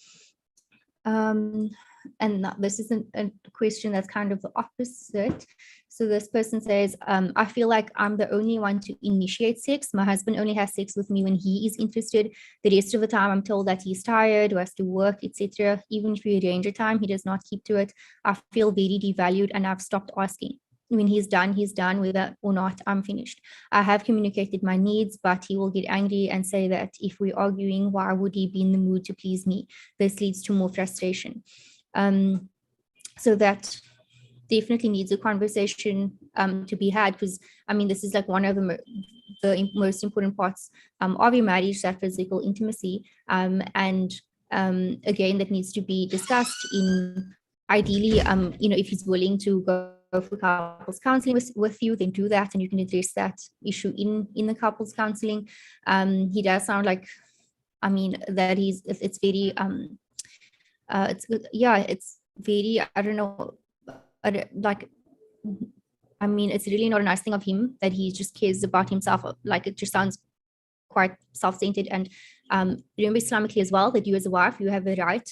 And this is a question that's kind of the opposite. So this person says, I feel like I'm the only one to initiate sex. My husband only has sex with me when he is interested. The rest of the time I'm told that he's tired or has to work, etc. Even if we arrange a time, he does not keep to it. I feel very devalued, and I've stopped asking. When he's done, whether or not I'm finished. I have communicated my needs, but he will get angry and say that if we're arguing, why would he be in the mood to please me? This leads to more frustration. So that definitely needs a conversation to be had, because this is like one of the most important parts of your marriage, that physical intimacy, and again, that needs to be discussed in, ideally, if he's willing to go for couples counseling with you, then do that, and you can address that issue in the couples counseling. He does sound like, that it's very it's very, I don't know, it's really not a nice thing of him that he just cares about himself. Like, it just sounds quite self-centered. And remember Islamically as well, that you as a wife, you have a right,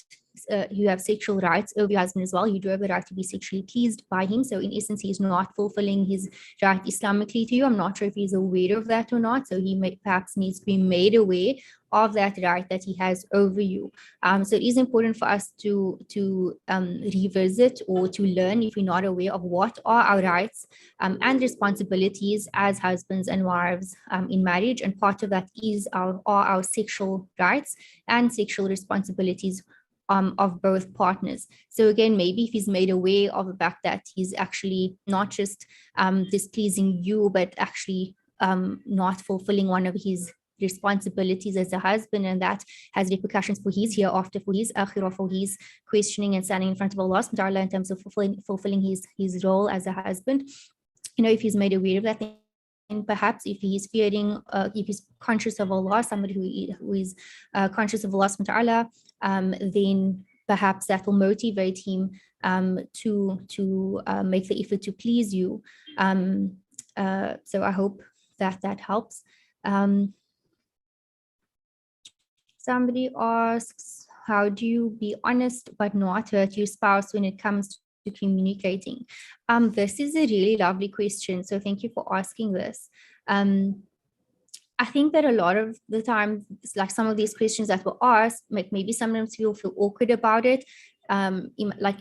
you have sexual rights over your husband as well. You do have a right to be sexually pleased by him. So in essence, he's not fulfilling his right Islamically to you. I'm not sure if he's aware of that or not. So he perhaps needs to be made aware of that right that he has over you. So it is important for us to revisit or to learn, if we're not aware of what are our rights and responsibilities as husbands and wives in marriage. And part of that are our sexual rights and sexual responsibilities of both partners. So again, maybe if he's made aware of the fact that he's actually not just displeasing you, but actually not fulfilling one of his responsibilities as a husband, and that has repercussions for his hereafter, for his akhirah, for his questioning and standing in front of Allah subhanahu wa ta'ala in terms of fulfilling his role as a husband. If he's made aware of that, and perhaps if he's fearing, if he's conscious of Allah, somebody who is conscious of Allah subhanahu wa ta'ala, then perhaps that will motivate him to make the effort to please you. So I hope that helps. Somebody asks, how do you be honest but not hurt your spouse when it comes to communicating? This is a really lovely question. So thank you for asking this. I think that a lot of the time, like some of these questions that were asked, maybe sometimes people feel awkward about it. Like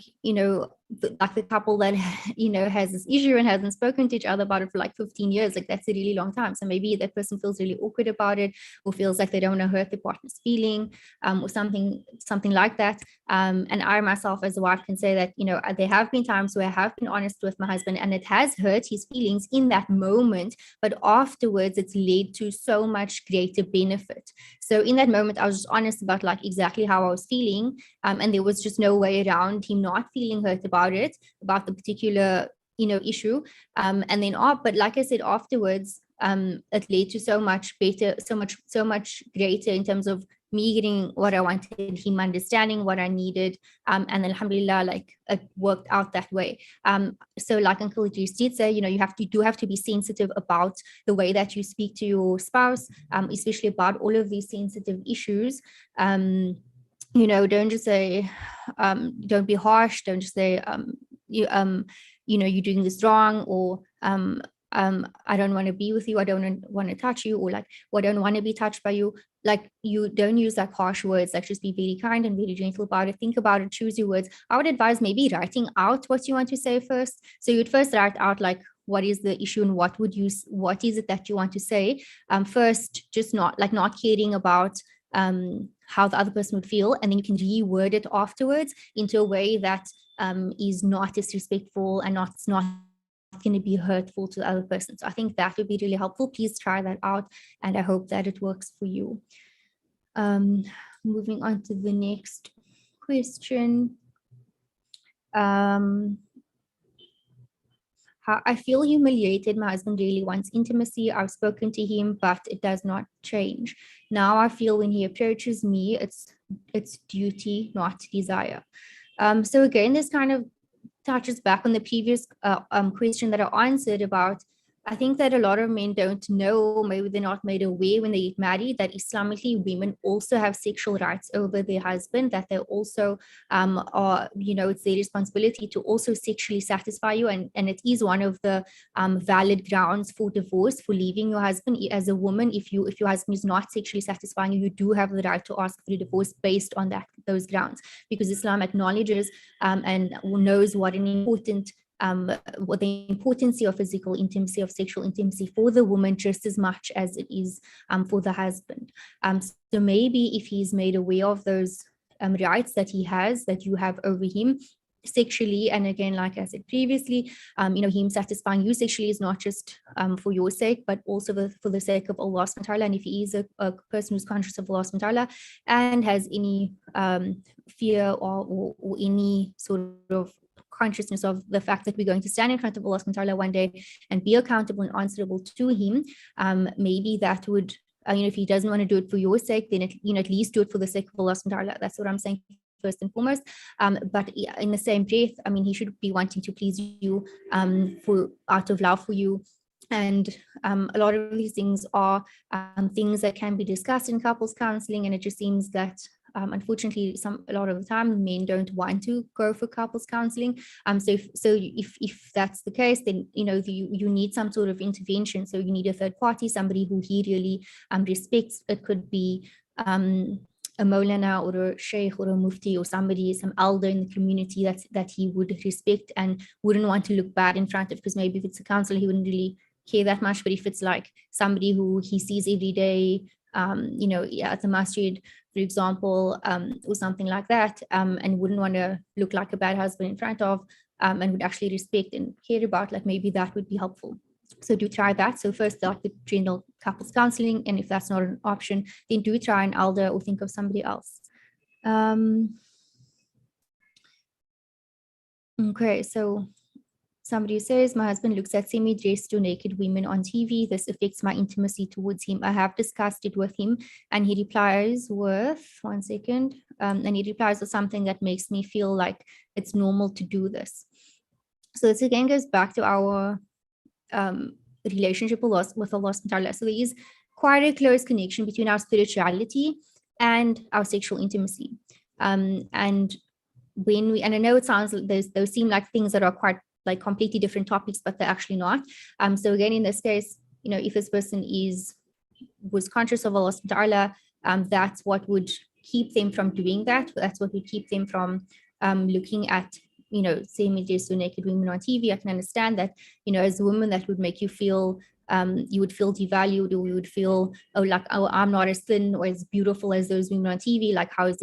the couple that has this issue and hasn't spoken to each other about it for like 15 years, like that's a really long time. So maybe that person feels really awkward about it, or feels like they don't want to hurt their partner's feeling, or something like that. And I myself as a wife can say that there have been times where I have been honest with my husband and it has hurt his feelings in that moment, but afterwards it's led to so much greater benefit. So in that moment I was just honest about like exactly how I was feeling, and there was just no way around him not feeling hurt about the particular issue, and then but like I said, afterwards it led to so much better, so much greater in terms of me getting what I wanted, him understanding what I needed, and then alhamdulillah, like it worked out that way. So like Uncle Idris did say, you do have to be sensitive about the way that you speak to your spouse, especially about all of these sensitive issues. Don't just say, don't be harsh. Don't just say, you're doing this wrong, or I don't want to be with you, I don't want to touch you, or like, well, I don't want to be touched by you. Like, you don't use like harsh words, like just be very kind and very gentle about it. Think about it, choose your words. I would advise maybe writing out what you want to say first. So you'd first write out like, what is the issue and what is it that you want to say? First, just not caring about how the other person would feel, and then you can reword it afterwards into a way that is not disrespectful and not going to be hurtful to the other person. So I think that would be really helpful. Please try that out, and I hope that it works for you. Moving on to the next question. I feel humiliated. My husband really wants intimacy. I've spoken to him, but it does not change. Now I feel when he approaches me, it's duty, not desire. So again, this kind of touches back on the previous question that I answered about. I think that a lot of men don't know, maybe they're not made aware when they get married, that Islamically women also have sexual rights over their husband, that they also are, it's their responsibility to also sexually satisfy you. And it is one of the valid grounds for divorce, for leaving your husband. As a woman, if your husband is not sexually satisfying you, you do have the right to ask for a divorce based on those grounds, because Islam acknowledges and knows what an important what the importance of physical intimacy, of sexual intimacy for the woman just as much as it is for the husband. So maybe if he's made aware of those rights that he has, that you have over him sexually, and again, like I said previously, him satisfying you sexually is not just for your sake, but also for the sake of Allah subhanahu wa ta'ala. And if he is a person who's conscious of Allah subhanahu wa ta'ala and has any fear or any sort of consciousness of the fact that we're going to stand in front of Allah subhanahu wa ta'ala one day and be accountable and answerable to him, maybe that would, if he doesn't want to do it for your sake, then at least do it for the sake of Allah subhanahu wa ta'ala. That's what I'm saying first and foremost. But in the same breath, he should be wanting to please you out of love for you. And a lot of these things are things that can be discussed in couples counseling, and it just seems that unfortunately, a lot of the time, men don't want to go for couples counseling. So if that's the case, then you need some sort of intervention. So you need a third party, somebody who he really respects. It could be a Maulana or a Sheikh or a Mufti or somebody, some elder in the community that he would respect and wouldn't want to look bad in front of, because maybe if it's a counselor, he wouldn't really care that much. But if it's like somebody who he sees every day, at the masjid, for example, or something like that, and wouldn't want to look like a bad husband in front of, and would actually respect and care about, like maybe that would be helpful. So do try that. So first start with general couples counseling, and if that's not an option, then do try an elder or think of somebody else. Okay, so somebody says, my husband looks at semi-dressed or naked women on TV. This affects my intimacy towards him. I have discussed it with him, and he replies with, one second, and he replies with something that makes me feel like it's normal to do this. So this again goes back to our relationship with Allah subhanahu wa ta'ala. So there is quite a close connection between our spirituality and our sexual intimacy. And I know it sounds like those seem like things that are quite like completely different topics, but they're actually not. So again, in this case, if this person was conscious of Allah subhanahu wa ta'ala, that's what would keep them from doing that. That's what would keep them from looking at, same-dressed or naked women on TV. I can understand that, as a woman, that would make you feel, you would feel devalued, or you would feel, I'm not as thin or as beautiful as those women on TV. Like, how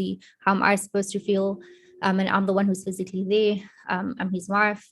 am I supposed to feel? And I'm the one who's physically there. I'm his wife.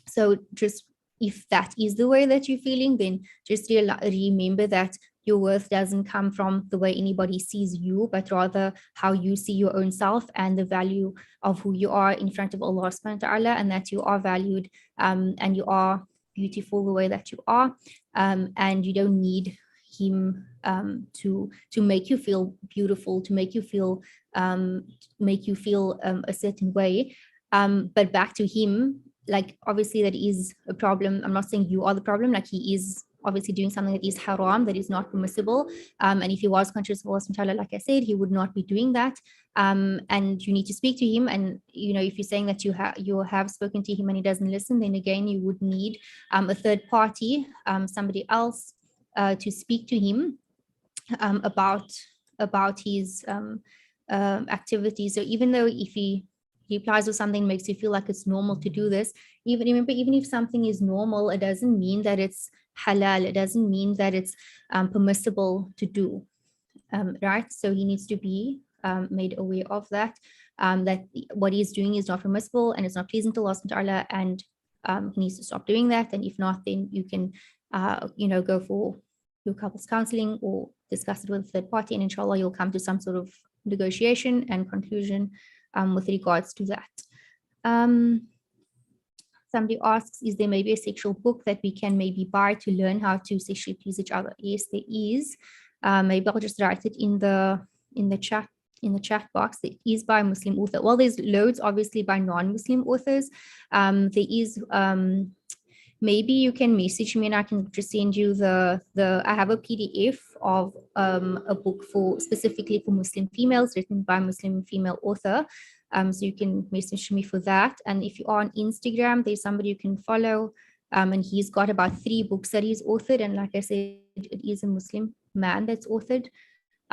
So just, if that is the way that you're feeling, then just remember that your worth doesn't come from the way anybody sees you, but rather how you see your own self and the value of who you are in front of Allah subhanahu wa ta'ala, and that you are valued and you are beautiful the way that you are, and you don't need him to make you feel beautiful, to make you feel a certain way. But back to him, like, obviously that is a problem. I'm not saying you are the problem, like he is obviously doing something that is haram, that is not permissible. And if he was conscious of Allah subhanahu wa ta'ala, like I said, he would not be doing that. And you need to speak to him. And, if you're saying that you have spoken to him and he doesn't listen, then again, you would need a third party, somebody else to speak to him about his activities. So even though if he replies with something makes you feel like it's normal to do this, even if something is normal, it doesn't mean that it's halal. It doesn't mean that it's permissible to do, right? So he needs to be made aware of that, that what he's doing is not permissible and it's not pleasing to Allah subhanahu wa ta'ala, and he needs to stop doing that. And if not, then you can go for your couples counseling or discuss it with a third party, and inshallah you'll come to some sort of negotiation and conclusion with regards to that. Somebody asks, is there maybe a sexual book that we can maybe buy to learn how to sexually please each other? Yes, there is. Maybe I'll just write it in the chat box. It is by a Muslim author. Well, there's loads obviously by non-Muslim authors. There is maybe you can message me and I can just send you I have a PDF of a book specifically for Muslim females, written by a Muslim female author. So you can message me for that. And if you are on Instagram, there's somebody you can follow, and he's got about 3 books that he's authored. And like I said, it is a Muslim man that's authored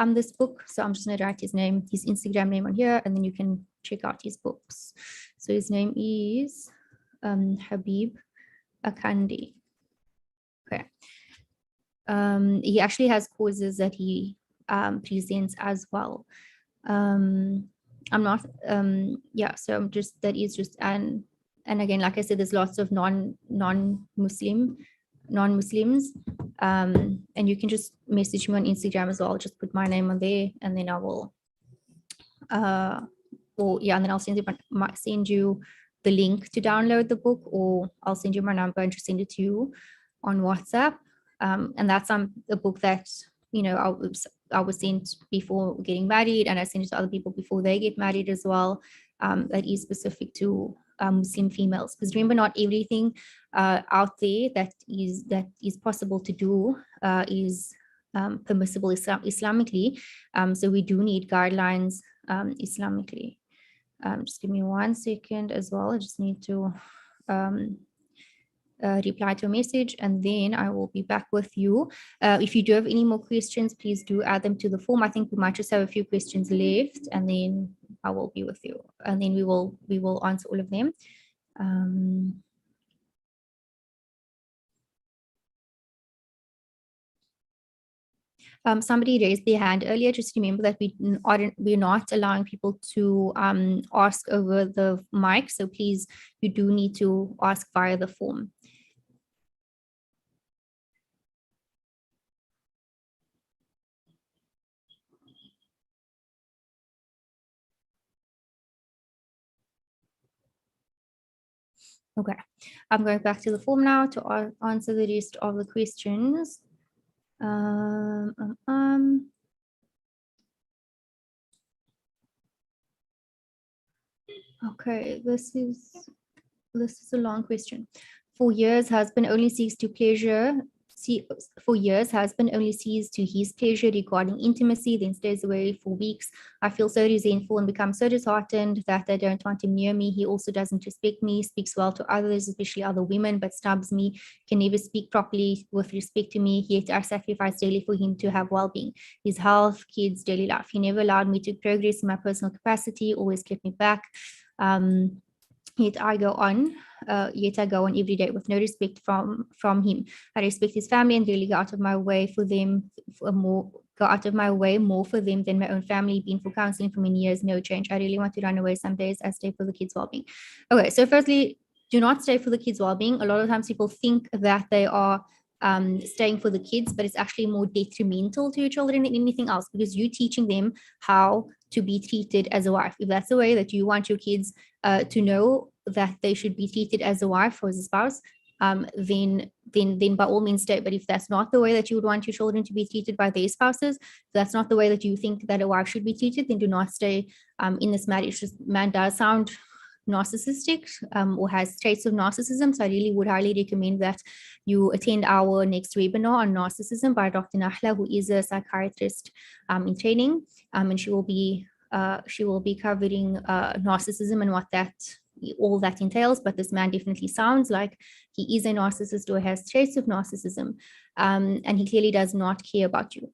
this book. So I'm just going to write his Instagram name on here, and then you can check out his books. So his name is Habib Akandi. Okay. He actually has courses that he presents as well. I'm not, so I'm just, that is just, and again, like I said, there's lots of non-Muslims, and you can just message me on Instagram as well. I'll just put my name on there, and then I will, and then I'll send you the link to download the book, or I'll send you my number and just send it to you on WhatsApp. And that's a book that, I was sent before getting married, and I sent it to other people before they get married as well. That is specific to Muslim females, because remember, not everything out there that is possible to do is permissible Islamically. So we do need guidelines Islamically. Just give me 1 second as well. I just need to reply to a message, and then I will be back with you. If you do have any more questions, please do add them to the form. I think we might just have a few questions left, and then I will be with you, and then we will answer all of them. Somebody raised their hand earlier. Just remember that we're not allowing people to ask over the mic. So please, you do need to ask via the form. Okay, I'm going back to the form now to answer the rest of the questions. Okay, this is a long question. For years, husband only sees to his pleasure regarding intimacy, then stays away for weeks. I feel so resentful and become so disheartened that I don't want him near me. He also doesn't respect me, speaks well to others, especially other women, but snubs me, can never speak properly with respect to me, yet I sacrifice daily for him to have well-being, his health, kids, daily life. He never allowed me to progress in my personal capacity, always kept me back. Yet I go on every day with no respect from him. I respect his family and really go out of my way more for them than my own family. Been for counseling for many years, no change. I really want to run away some days. I stay for the kids' well-being. Okay, so firstly, do not stay for the kids' well-being. A lot of times people think that they are staying for the kids, but it's actually more detrimental to your children than anything else, because you're teaching them how to be treated as a wife. If that's the way that you want your kids to know that they should be treated as a wife or as a spouse, then by all means stay. But if that's not the way that you would want your children to be treated by their spouses, if that's not the way that you think that a wife should be treated, then do not stay in this marriage. Man does sound narcissistic or has traits of narcissism. So I really would highly recommend that you attend our next webinar on narcissism by Dr. Nahla, who is a psychiatrist in training, and she will be covering narcissism and what all that entails. But this man definitely sounds like he is a narcissist or has traits of narcissism, and he clearly does not care about you.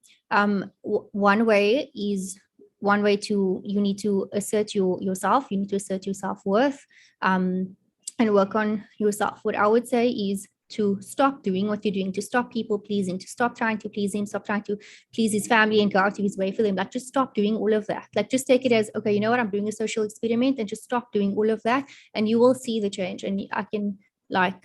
One way to, you need to assert yourself, you need to assert your self-worth, and work on yourself. What I would say is to stop doing what you're doing, to stop people pleasing, to stop trying to please him, stop trying to please his family and go out of his way for them. Like, just stop doing all of that. Like, just take it as, okay, you know what, I'm doing a social experiment, and just stop doing all of that, and you will see the change. And I can like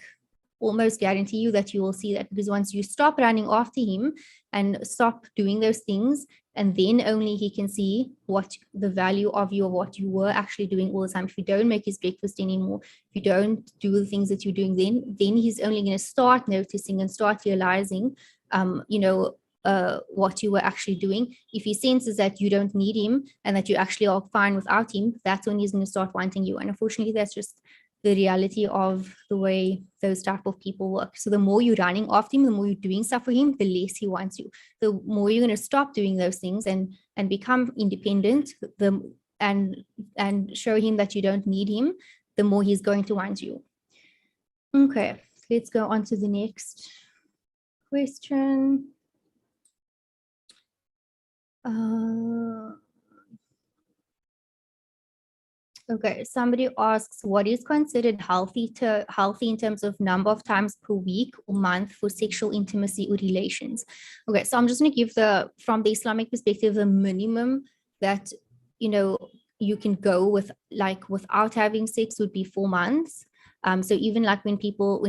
almost guarantee you that you will see that, because once you stop running after him and stop doing those things, and then only he can see what the value of you, or what you were actually doing all the time. If you don't make his breakfast anymore, if you don't do the things that you're doing, then he's only going to start noticing and start realizing, what you were actually doing. If he senses that you don't need him and that you actually are fine without him, that's when he's going to start wanting you. And unfortunately, that's just the reality of the way those type of people work. So the more you're running after him, the more you're doing stuff for him, the less he wants you. The more you're going to stop doing those things and become independent, and show him that you don't need him, the more he's going to want you. Okay, let's go on to the next question. Okay, somebody asks, what is considered healthy in terms of number of times per week or month for sexual intimacy or relations? Okay, so I'm just going to give from the Islamic perspective, the minimum that, you can go with, like, without having sex would be 4 months. So even like when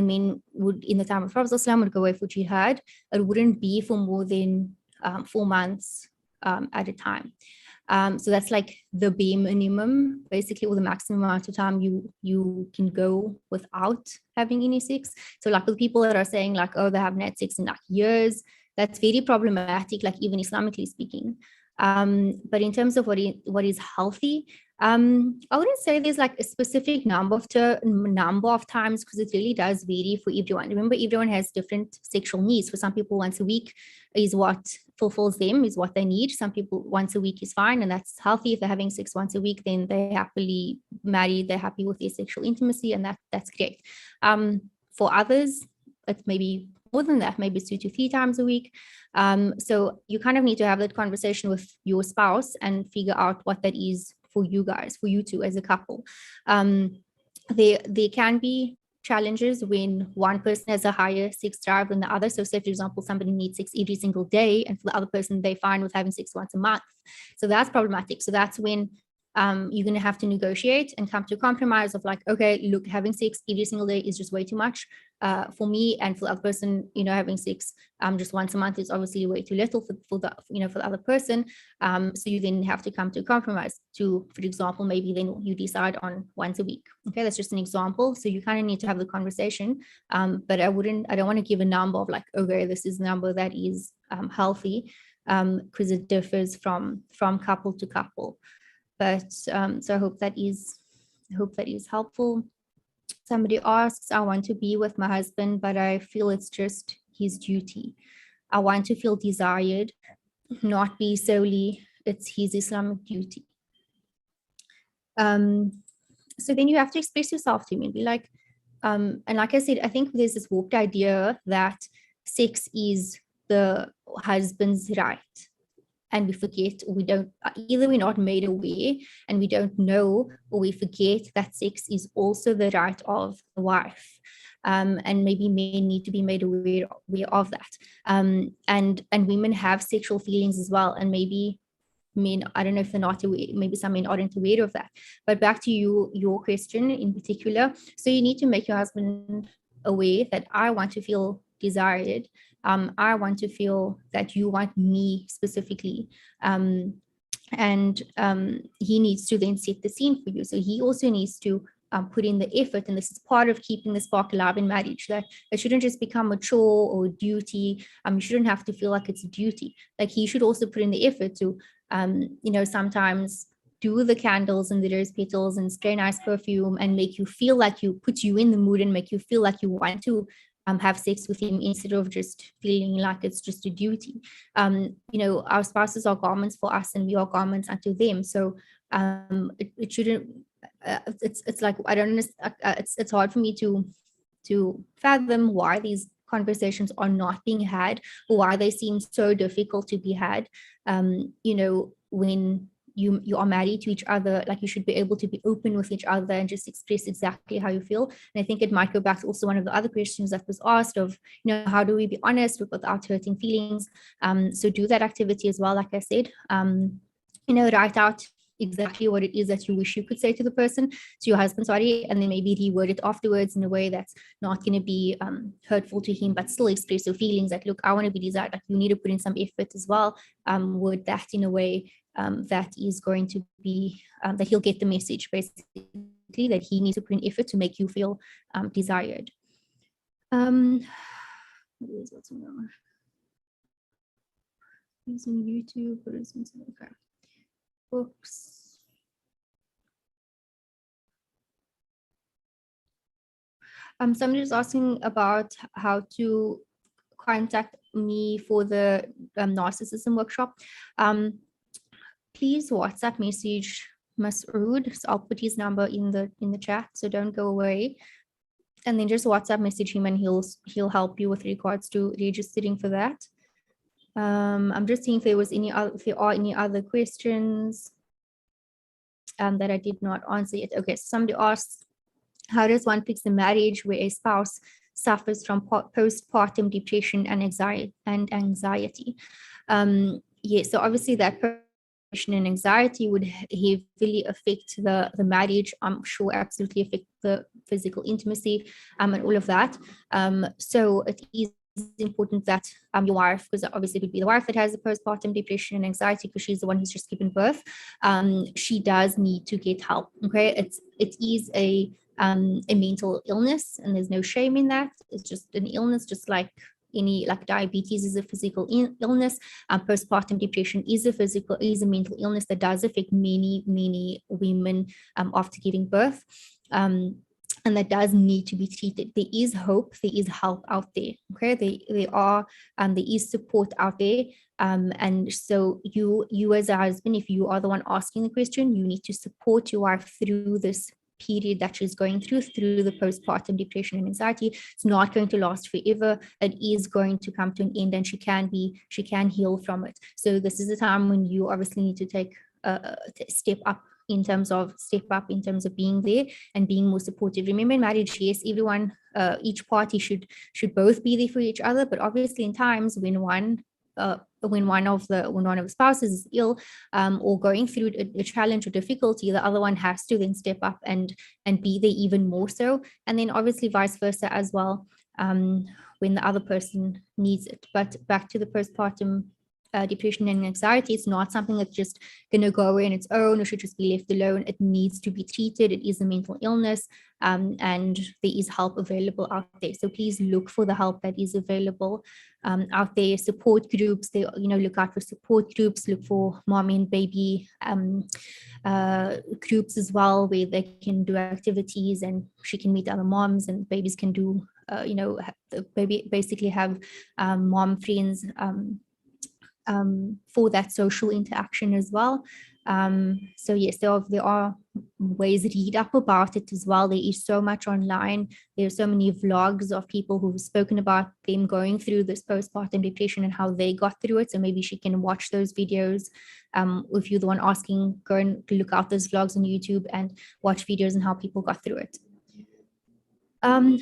men would, in the time of Prophet ﷺ, would go away for jihad, it wouldn't be for more than 4 months at a time. So that's like the bare minimum, basically, or the maximum amount of time you can go without having any sex. So like with people that are saying like, oh, they haven't had sex in like years, that's very problematic, like even Islamically speaking. But in terms of what is healthy, I wouldn't say there's like a specific number of times, because it really does vary for everyone. Remember, everyone has different sexual needs. For some people, once a week is what fulfills them, is what they need. Some people, once a week is fine, and that's healthy. If they're having sex once a week, then they're happily married, they're happy with their sexual intimacy, and that's great. For others, it's maybe more than that, maybe 2 to 3 times a week. So you kind of need to have that conversation with your spouse and figure out what that is for you guys, for you two as a couple. There can be challenges when one person has a higher sex drive than the other. So say, for example, somebody needs sex every single day, and for the other person, they're fine with having sex once a month. So that's problematic. So that's when you're going to have to negotiate and come to a compromise of like, okay, look, having sex every single day is just way too much for me, and for the other person, having sex just once a month is obviously way too little for the other person. So you then have to come to a compromise to, for example, maybe then you decide on once a week. Okay, that's just an example. So you kind of need to have the conversation, but I don't want to give a number of like, okay, this is the number that is healthy, because it differs from couple to couple. But so I hope that is helpful. Somebody asks, I want to be with my husband, but I feel it's just his duty. I want to feel desired, not be solely it's his Islamic duty. So then you have to express yourself to him and be like, and like I said, I think there's this warped idea that sex is the husband's right. And we forget, or we don't, either we're not made aware and we don't know, or we forget that sex is also the right of the wife. And maybe men need to be made aware of that. And women have sexual feelings as well. And maybe men, I don't know if they're not aware, maybe some men aren't aware of that. But back to your question in particular. So you need to make your husband aware that I want to feel desired. I want to feel that you want me specifically. And he needs to then set the scene for you. So he also needs to put in the effort, and this is part of keeping the spark alive in marriage, that it shouldn't just become a chore or a duty. You shouldn't have to feel like it's a duty. Like he should also put in the effort to, sometimes do the candles and the rose petals and spray nice perfume and make you feel like put you in the mood and make you feel like you want to have sex with him instead of just feeling like it's just a duty. Our spouses are garments for us and we are garments unto them. So it shouldn't, it's like, I don't understand. It's hard for me to fathom why these conversations are not being had, or why they seem so difficult to be had. When you are married to each other, like, you should be able to be open with each other and just express exactly how you feel. And I think it might go back to also one of the other questions that was asked of, how do we be honest without hurting feelings? So do that activity as well, like I said. Write out exactly what it is that you wish you could say to the person, to your husband, sorry, and then maybe reword it afterwards in a way that's not going to be hurtful to him, but still express your feelings that, look, I want to be desired. Like, you need to put in some effort as well. Word that in a way that is going to be, that he'll get the message, basically, that he needs to put in effort to make you feel desired. What's more? Using YouTube, okay. Books. Somebody's asking about how to contact me for the narcissism workshop. Please WhatsApp message Mas'ud. So I'll put his number in the chat, so don't go away. And then just WhatsApp message him and he'll help you with regards to registering for that. I'm just seeing if there are any other questions that I did not answer yet. Okay, so somebody asks, how does one fix a marriage where a spouse suffers from postpartum depression and anxiety? So obviously that depression and anxiety would heavily affect the marriage. I'm sure absolutely affect the physical intimacy and all of that. So it is important that your wife, because obviously it would be the wife that has the postpartum depression and anxiety because she's the one who's just given birth, she does need to get help. Okay, it is a mental illness, and there's no shame in that. It's just an illness, just like diabetes is a physical illness. Postpartum depression is a mental illness that does affect many women after giving birth. And that does need to be treated. There is hope, there is help out there. Okay, there is support out there. And so you as a husband, if you are the one asking the question, you need to support your wife through this period that she's going through the postpartum depression and anxiety. It's not going to last forever. It is going to come to an end, and she can heal from it. So this is the time when you obviously need to take step up in terms of being there and being more supportive. Remember, in marriage, yes, everyone, each party should both be there for each other, but obviously in times when one of the spouses is ill or going through a challenge or difficulty, the other one has to then step up and be there even more so, and then obviously vice versa as well when the other person needs it. But back to the postpartum depression and anxiety, it's not something that's just going to go away on its own or should just be left alone. It needs to be treated. It is a mental illness, and there is help available out there. So please look for the help that is available out there. Support groups, look out for support groups, look for mom and baby groups as well, where they can do activities and she can meet other moms, and babies can do, baby basically have mom friends for that social interaction as well. So yes, there are ways to read up about it as well. There is so much online. There are so many vlogs of people who've spoken about them going through this postpartum depression and how they got through it. So maybe she can watch those videos. If you're the one asking, go and look out those vlogs on YouTube and watch videos on how people got through it.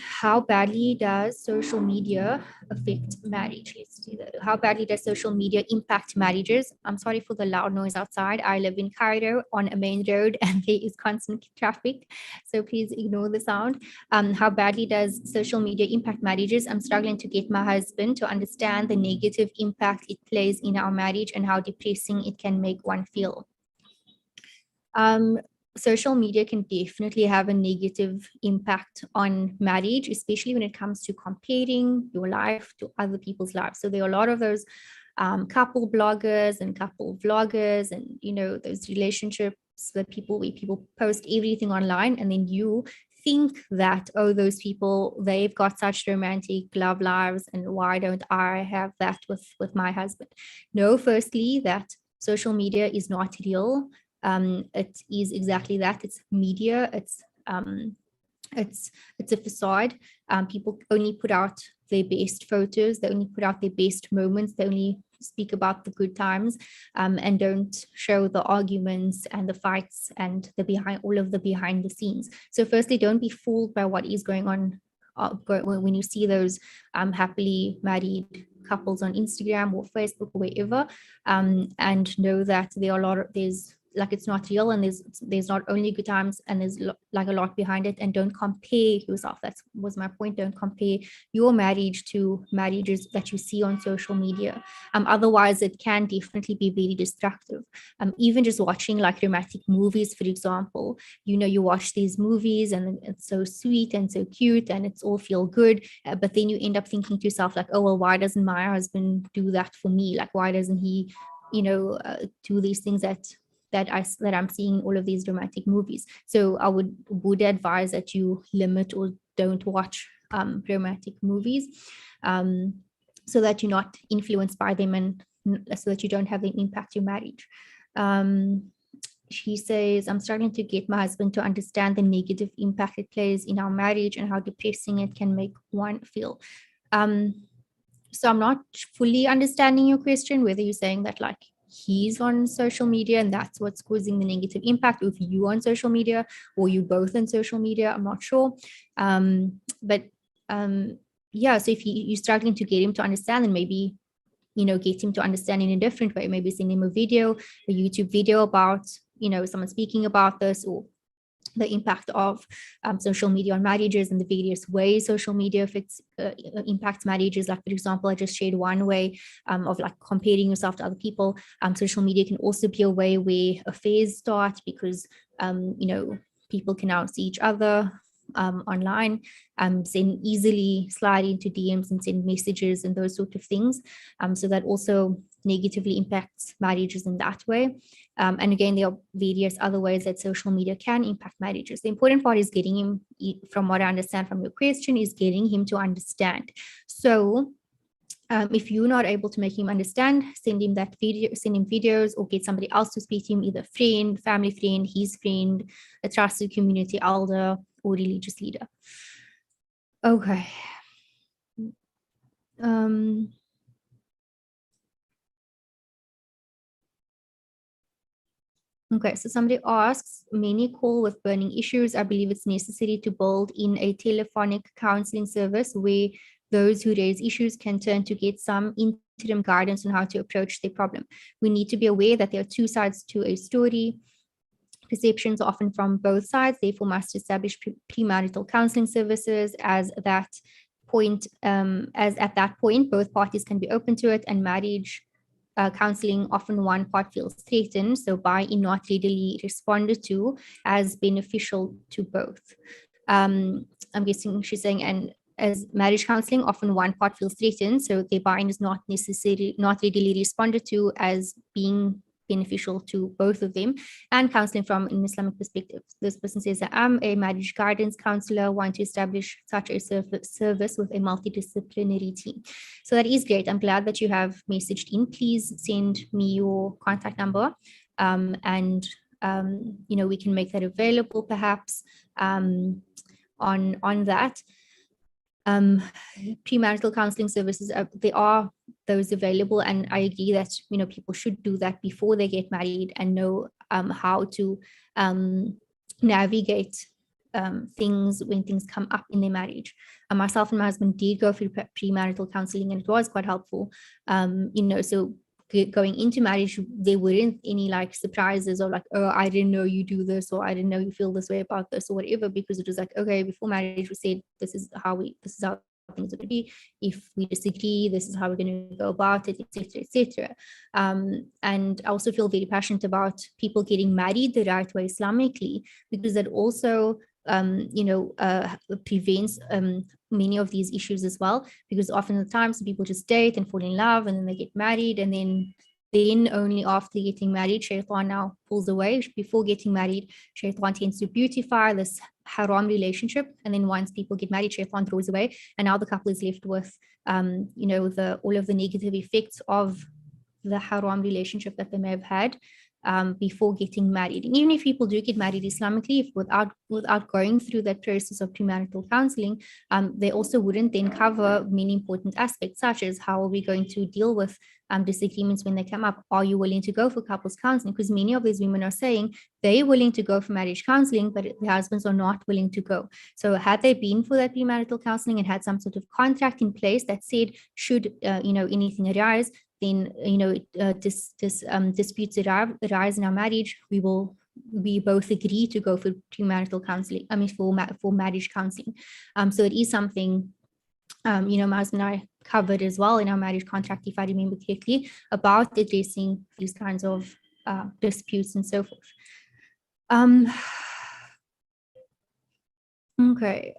How badly does social media affect marriage? Let's see that. How badly does social media impact marriages? I'm sorry for the loud noise outside. I live in Cairo on a main road and there is constant traffic, so please ignore the sound. How badly does social media impact marriages? I'm struggling to get my husband to understand the negative impact it plays in our marriage and how depressing it can make one feel. Social media can definitely have a negative impact on marriage, especially when it comes to comparing your life to other people's lives. So there are a lot of those couple bloggers and couple vloggers and, those relationship that where people post everything online, and then you think that, oh, those people, they've got such romantic love lives, and why don't I have that with my husband? No, firstly, that social media is not real. It is exactly that. It's media. It's a facade. People only put out their best photos. They only put out their best moments. They only speak about the good times, and don't show the arguments and the fights and all of the behind the scenes. So firstly, don't be fooled by what is going on when you see those happily married couples on Instagram or Facebook or wherever, and know that there are there's like, it's not real, and there's not only good times, and there's like a lot behind it. And don't compare yourself. That was my point. Don't compare your marriage to marriages that you see on social media. Otherwise it can definitely be very destructive. Even just watching like romantic movies, for example, you watch these movies and it's so sweet and so cute and it's all feel good, but then you end up thinking to yourself like, oh well, why doesn't my husband do that for me? Like, why doesn't he do these things that I'm seeing all of these romantic movies? So I would advise that you limit or don't watch romantic movies, so that you're not influenced by them, and so that you don't have them impact your marriage. She says, I'm starting to get my husband to understand the negative impact it plays in our marriage and how depressing it can make one feel. So I'm not fully understanding your question, whether you're saying that like he's on social media and that's what's causing the negative impact, or if you on social media, or you both on social media, I'm not sure. Yeah, so if you're struggling to get him to understand, then maybe get him to understand in a different way. Maybe send him a YouTube video about someone speaking about this, or the impact of social media on marriages and the various ways social media impacts marriages. Like, for example, I just shared one way of like comparing yourself to other people. Social media can also be a way where affairs start, because people can now see each other online, easily slide into DMs and send messages and those sort of things. So that also negatively impacts marriages in that way. And again, there are various other ways that social media can impact marriages. The important part is getting him, from what I understand from your question, is getting him to understand. So if you're not able to make him understand, send him videos, or get somebody else to speak to him, either friend, family friend, his friend, a trusted community elder, or religious leader. Okay. Okay, so somebody asks, many call with burning issues. I believe it's necessary to build in a telephonic counseling service where those who raise issues can turn to get some interim guidance on how to approach their problem. We need to be aware that there are two sides to a story. Perceptions are often from both sides, therefore must establish premarital counseling services as at that point, both parties can be open to it, and marriage counseling, often one part feels threatened, so buy-in not readily responded to as beneficial to both. I'm guessing she's saying, and as marriage counseling, often one part feels threatened, so their buy-in is not readily responded to as being beneficial to both of them. And counseling from an Islamic perspective. This person says that I'm a marriage guidance counselor, want to establish such a service with a multidisciplinary team. So that is great. I'm glad that you have messaged in. Please send me your contact number, and we can make that available perhaps on that. Premarital counseling services, there are those available, and I agree that people should do that before they get married and know how to navigate things when things come up in their marriage. Myself and my husband did go through premarital counseling, and it was quite helpful. So going into marriage, there weren't any like surprises or like, oh, I didn't know you do this, or I didn't know you feel this way about this, or whatever, because it was like, okay, before marriage we said this is how things are going to be. If we disagree, this is how we're going to go about it, etc., etc. And I also feel very passionate about people getting married the right way Islamically, because that also prevents many of these issues as well, because often the times people just date and fall in love and then they get married, and then then only after getting married, shaitan now pulls away. Before getting married, shaitan tends to beautify this haram relationship. And then once people get married, shaitan throws away. And now the couple is left with, all of the negative effects of the haram relationship that they may have had before getting married. And even if people do get married Islamically, without going through that process of premarital counseling, they also wouldn't then cover many important aspects, such as how are we going to deal with disagreements when they come up? Are you willing to go for couples counseling? Because many of these women are saying they're willing to go for marriage counseling, but their husbands are not willing to go. So had they been for that premarital counseling and had some sort of contract in place that said, should anything arise, then disputes arise in our marriage, we both agree to go for premarital counseling. For marriage counseling. So it is something my husband and I covered as well in our marriage contract, if I remember correctly, about addressing these kinds of disputes and so forth. Okay.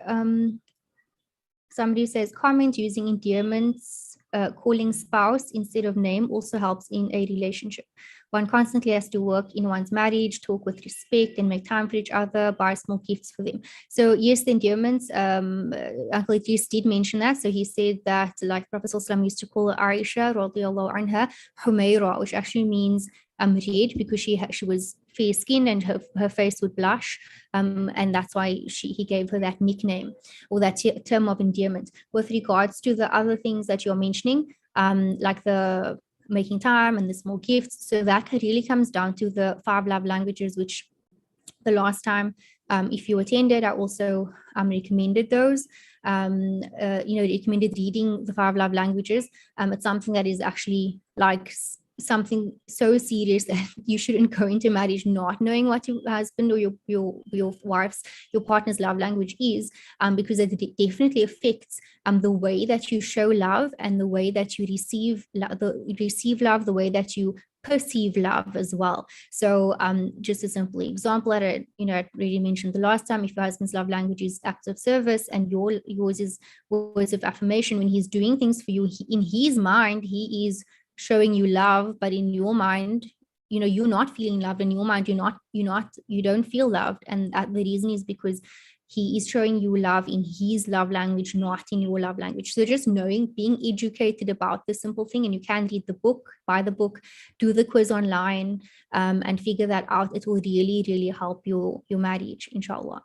Somebody says, comment using endearments, calling spouse instead of name also helps in a relationship. One constantly has to work in one's marriage, talk with respect and make time for each other, buy small gifts for them. So yes, the endearments, Uncle Edris did mention that. So he said that, like Prophet ﷺ used to call Aisha, radiallahu anha, Humayra, which actually means red, because she was fair skinned and her face would blush. And that's why he gave her that nickname, or that term of endearment. With regards to the other things that you're mentioning, like the making time and the small gifts, so that really comes down to the 5 love languages, which the last time, if you attended, I also recommended those. Recommended reading the 5 love languages. It's something that is actually like something so serious that you shouldn't go into marriage not knowing what your husband or your partner's love language is, because it definitely affects the way that you show love and the way that you receive love, the way that you perceive love as well. So just a simple example that I already mentioned the last time, if your husband's love language is acts of service and yours is words of affirmation, when he's doing things for you, in his mind he is showing you love, but in your mind, you're not feeling loved. In your mind, you don't feel loved, and the reason is because he is showing you love in his love language, not in your love language. So just being educated about this simple thing, and you can read the book, buy the book, do the quiz online, and figure that out. It will really, really help your marriage, inshallah.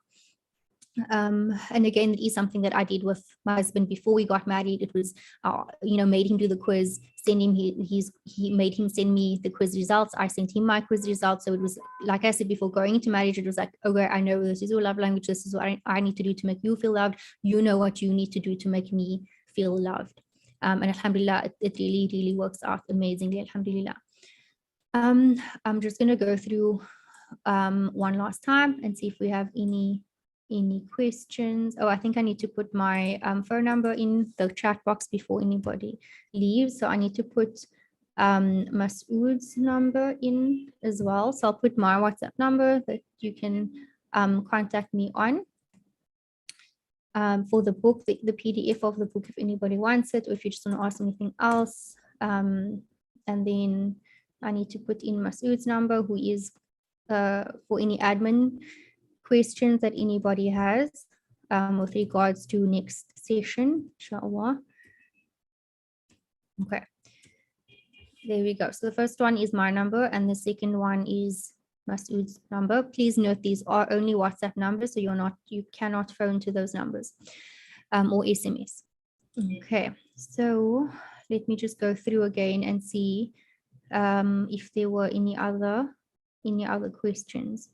And again, it is something that I did with my husband before we got married. It was, made him do the quiz, he made him send me the quiz results. I sent him my quiz results. So it was, like I said before, going into marriage, it was like, okay, I know this is your love language. This is what I need to do to make you feel loved. You know what you need to do to make me feel loved. And alhamdulillah, it really, really works out amazingly, alhamdulillah. I'm just going to go through one last time and see if we have any questions. Oh, I think I need to put my phone number in the chat box before anybody leaves. So I need to put Masood's number in as well. So I'll put my WhatsApp number that you can contact me on for the book, the PDF of the book, if anybody wants it, or if you just want to ask anything else. And then I need to put in Masood's number, who is for any admin questions that anybody has with regards to next session, inshallah. Okay, there we go. So the first one is my number and the second one is Masood's number. Please note these are only WhatsApp numbers, so you cannot phone to those numbers or SMS. Okay, so let me just go through again and see if there were any other questions.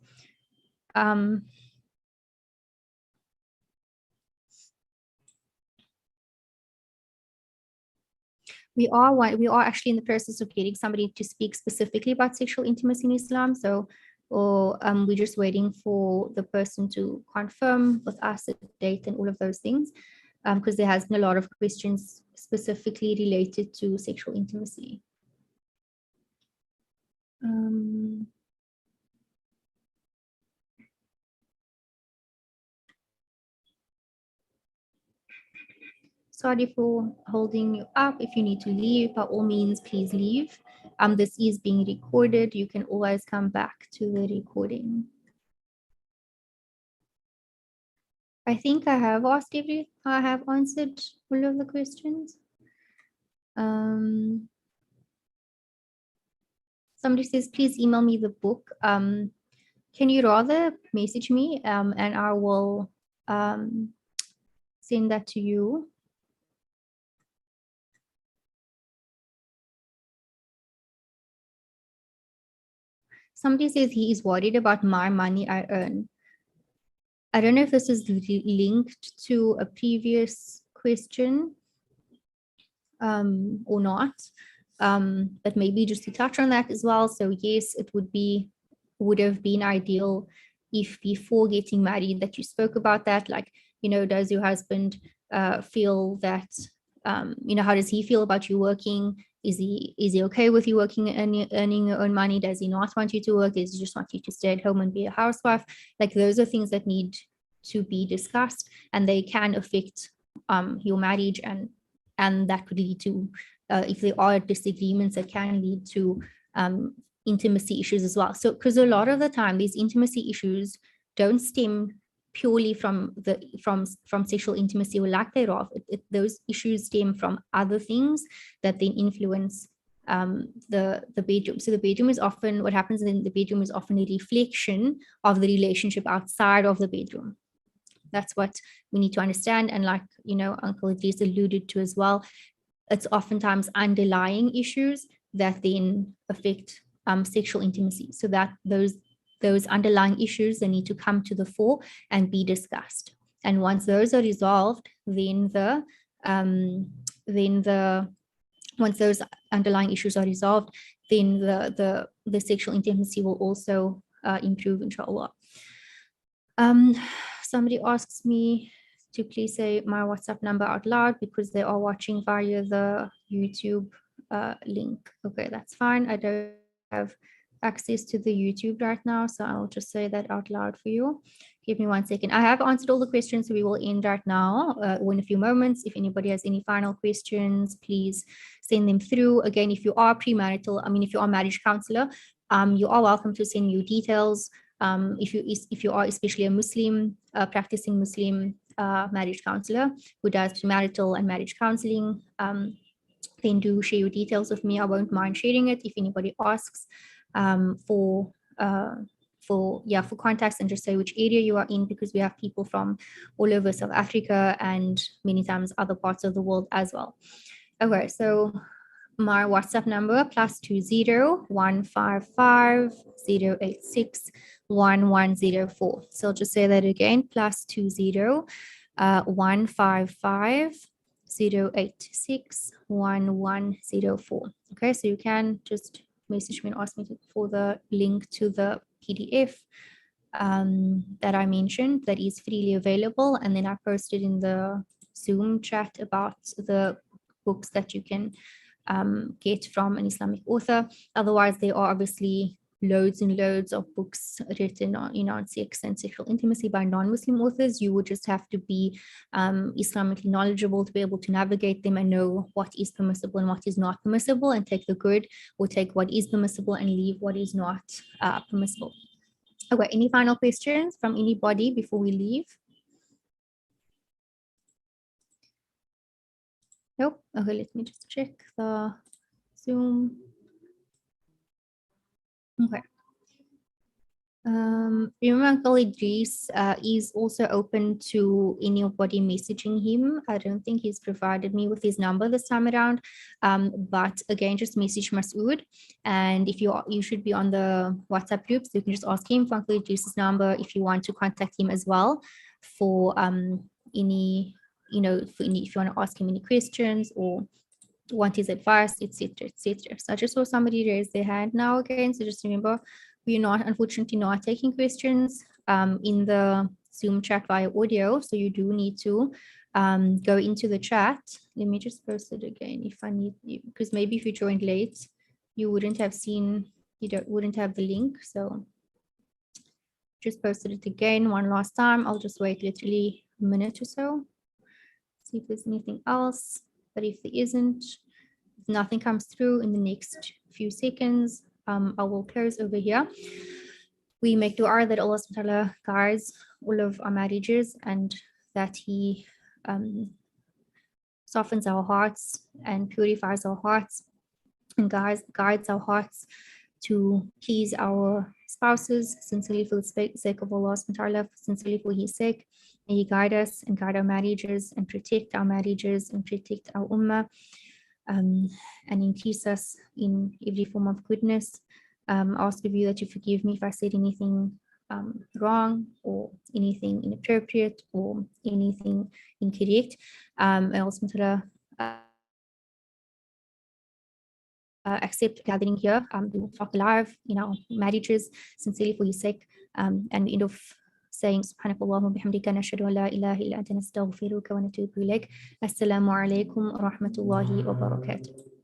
We are actually in the process of getting somebody to speak specifically about sexual intimacy in Islam. So, we're just waiting for the person to confirm with us the date and all of those things, because there has been a lot of questions specifically related to sexual intimacy. Sorry for holding you up. If you need to leave, by all means, please leave. This is being recorded. You can always come back to the recording. I think I have answered all of the questions. Somebody says, please email me the book. Can you rather message me and I will send that to you. Somebody says he is worried about my money I earn. I don't know if this is linked to a previous question or not, but maybe just to touch on that as well. So yes, it would have been ideal if before getting married that you spoke about that, like, you know, does your husband feel that, you know, how does he feel about you working? Is he okay with you working and earning your own money? Does he not want you to work? Does he just want you to stay at home and be a housewife? Like, those are things that need to be discussed, and they can affect your marriage, and that could lead to, if there are disagreements, that can lead to intimacy issues as well. So, because a lot of the time, these intimacy issues don't stem purely from sexual intimacy or lack thereof. Those issues stem from other things that then influence the bedroom. So the bedroom is often, what happens in the bedroom is often a reflection of the relationship outside of the bedroom. That's what we need to understand. And like, you know, Uncle Edris alluded to as well, it's oftentimes underlying issues that then affect sexual intimacy. So that those underlying issues, they need to come to the fore and be discussed. And once those are resolved, then once those underlying issues are resolved, then the sexual intimacy will also improve, inshallah. Somebody asks me to please say my WhatsApp number out loud because they are watching via the YouTube link. Okay, that's fine. I don't have access to the YouTube right now, so I'll just say that out loud for you. Give me 1 second. I have answered all the questions, so we will end right now in a few moments. If anybody has any final questions, please send them through. Again, if you are premarital, I mean, if you are a marriage counselor, you are welcome to send you details. If you are especially a Muslim, practicing Muslim marriage counselor who does premarital and marriage counseling, then do share your details with me. I won't mind sharing it if anybody asks for contacts, and just say which area you are in, because we have people from all over South Africa and many times other parts of the world as well. Okay, so my WhatsApp number +20 155 086 1104. So I'll just say that again, +20 155 086 1104. Okay, so you can just message me and ask me for the link to the PDF that I mentioned that is freely available, and then I posted in the Zoom chat about the books that you can get from an Islamic author. Otherwise, there are obviously loads and loads of books written on, you know, on sex and sexual intimacy by non-Muslim authors. You would just have to be Islamically knowledgeable to be able to navigate them and know what is permissible and what is not permissible, and take the good or take what is permissible and leave what is not permissible. Okay, any final questions from anybody before we leave? Nope. Okay, let me just check the Zoom. Okay. Remember, Uncle Edris is also open to anybody messaging him. I don't think he's provided me with his number this time around, but again, just message Masood, and if you should be on the WhatsApp group, so you can just ask him for Uncle Idris's number if you want to contact him as well for any, you know, if you want to ask him any questions or want his advice, etc., etc. So I just saw somebody raise their hand now again, so just remember, we're not, unfortunately, not taking questions in the Zoom chat via audio. So you do need to go into the chat. Let me just post it again if I need you, because maybe if you joined late, you wouldn't have seen, wouldn't have the link. So just posted it again one last time. I'll just wait literally a minute or so, see if there's anything else. But if there isn't, if nothing comes through in the next few seconds. I will close over here. We make dua that Allah subhanahu wa ta'ala guides all of our marriages and that He softens our hearts and purifies our hearts and guides our hearts to please our spouses, sincerely for the sake of Allah subhanahu wa ta'ala, sincerely for His sake. May He guide us and guide our marriages and protect our marriages and protect our ummah, and increase us in every form of goodness. I ask of you that you forgive me if I said anything wrong or anything inappropriate or anything incorrect. And also accept gathering here to talk live in our marriages, sincerely for His sake. And end of saying subhanakallahumma bihamdika nashhadu an la ilaha illa anta nastaghfiruka wa natubu ilaik. Assalamu alaikum wa rahmatullahi wa barakatuh.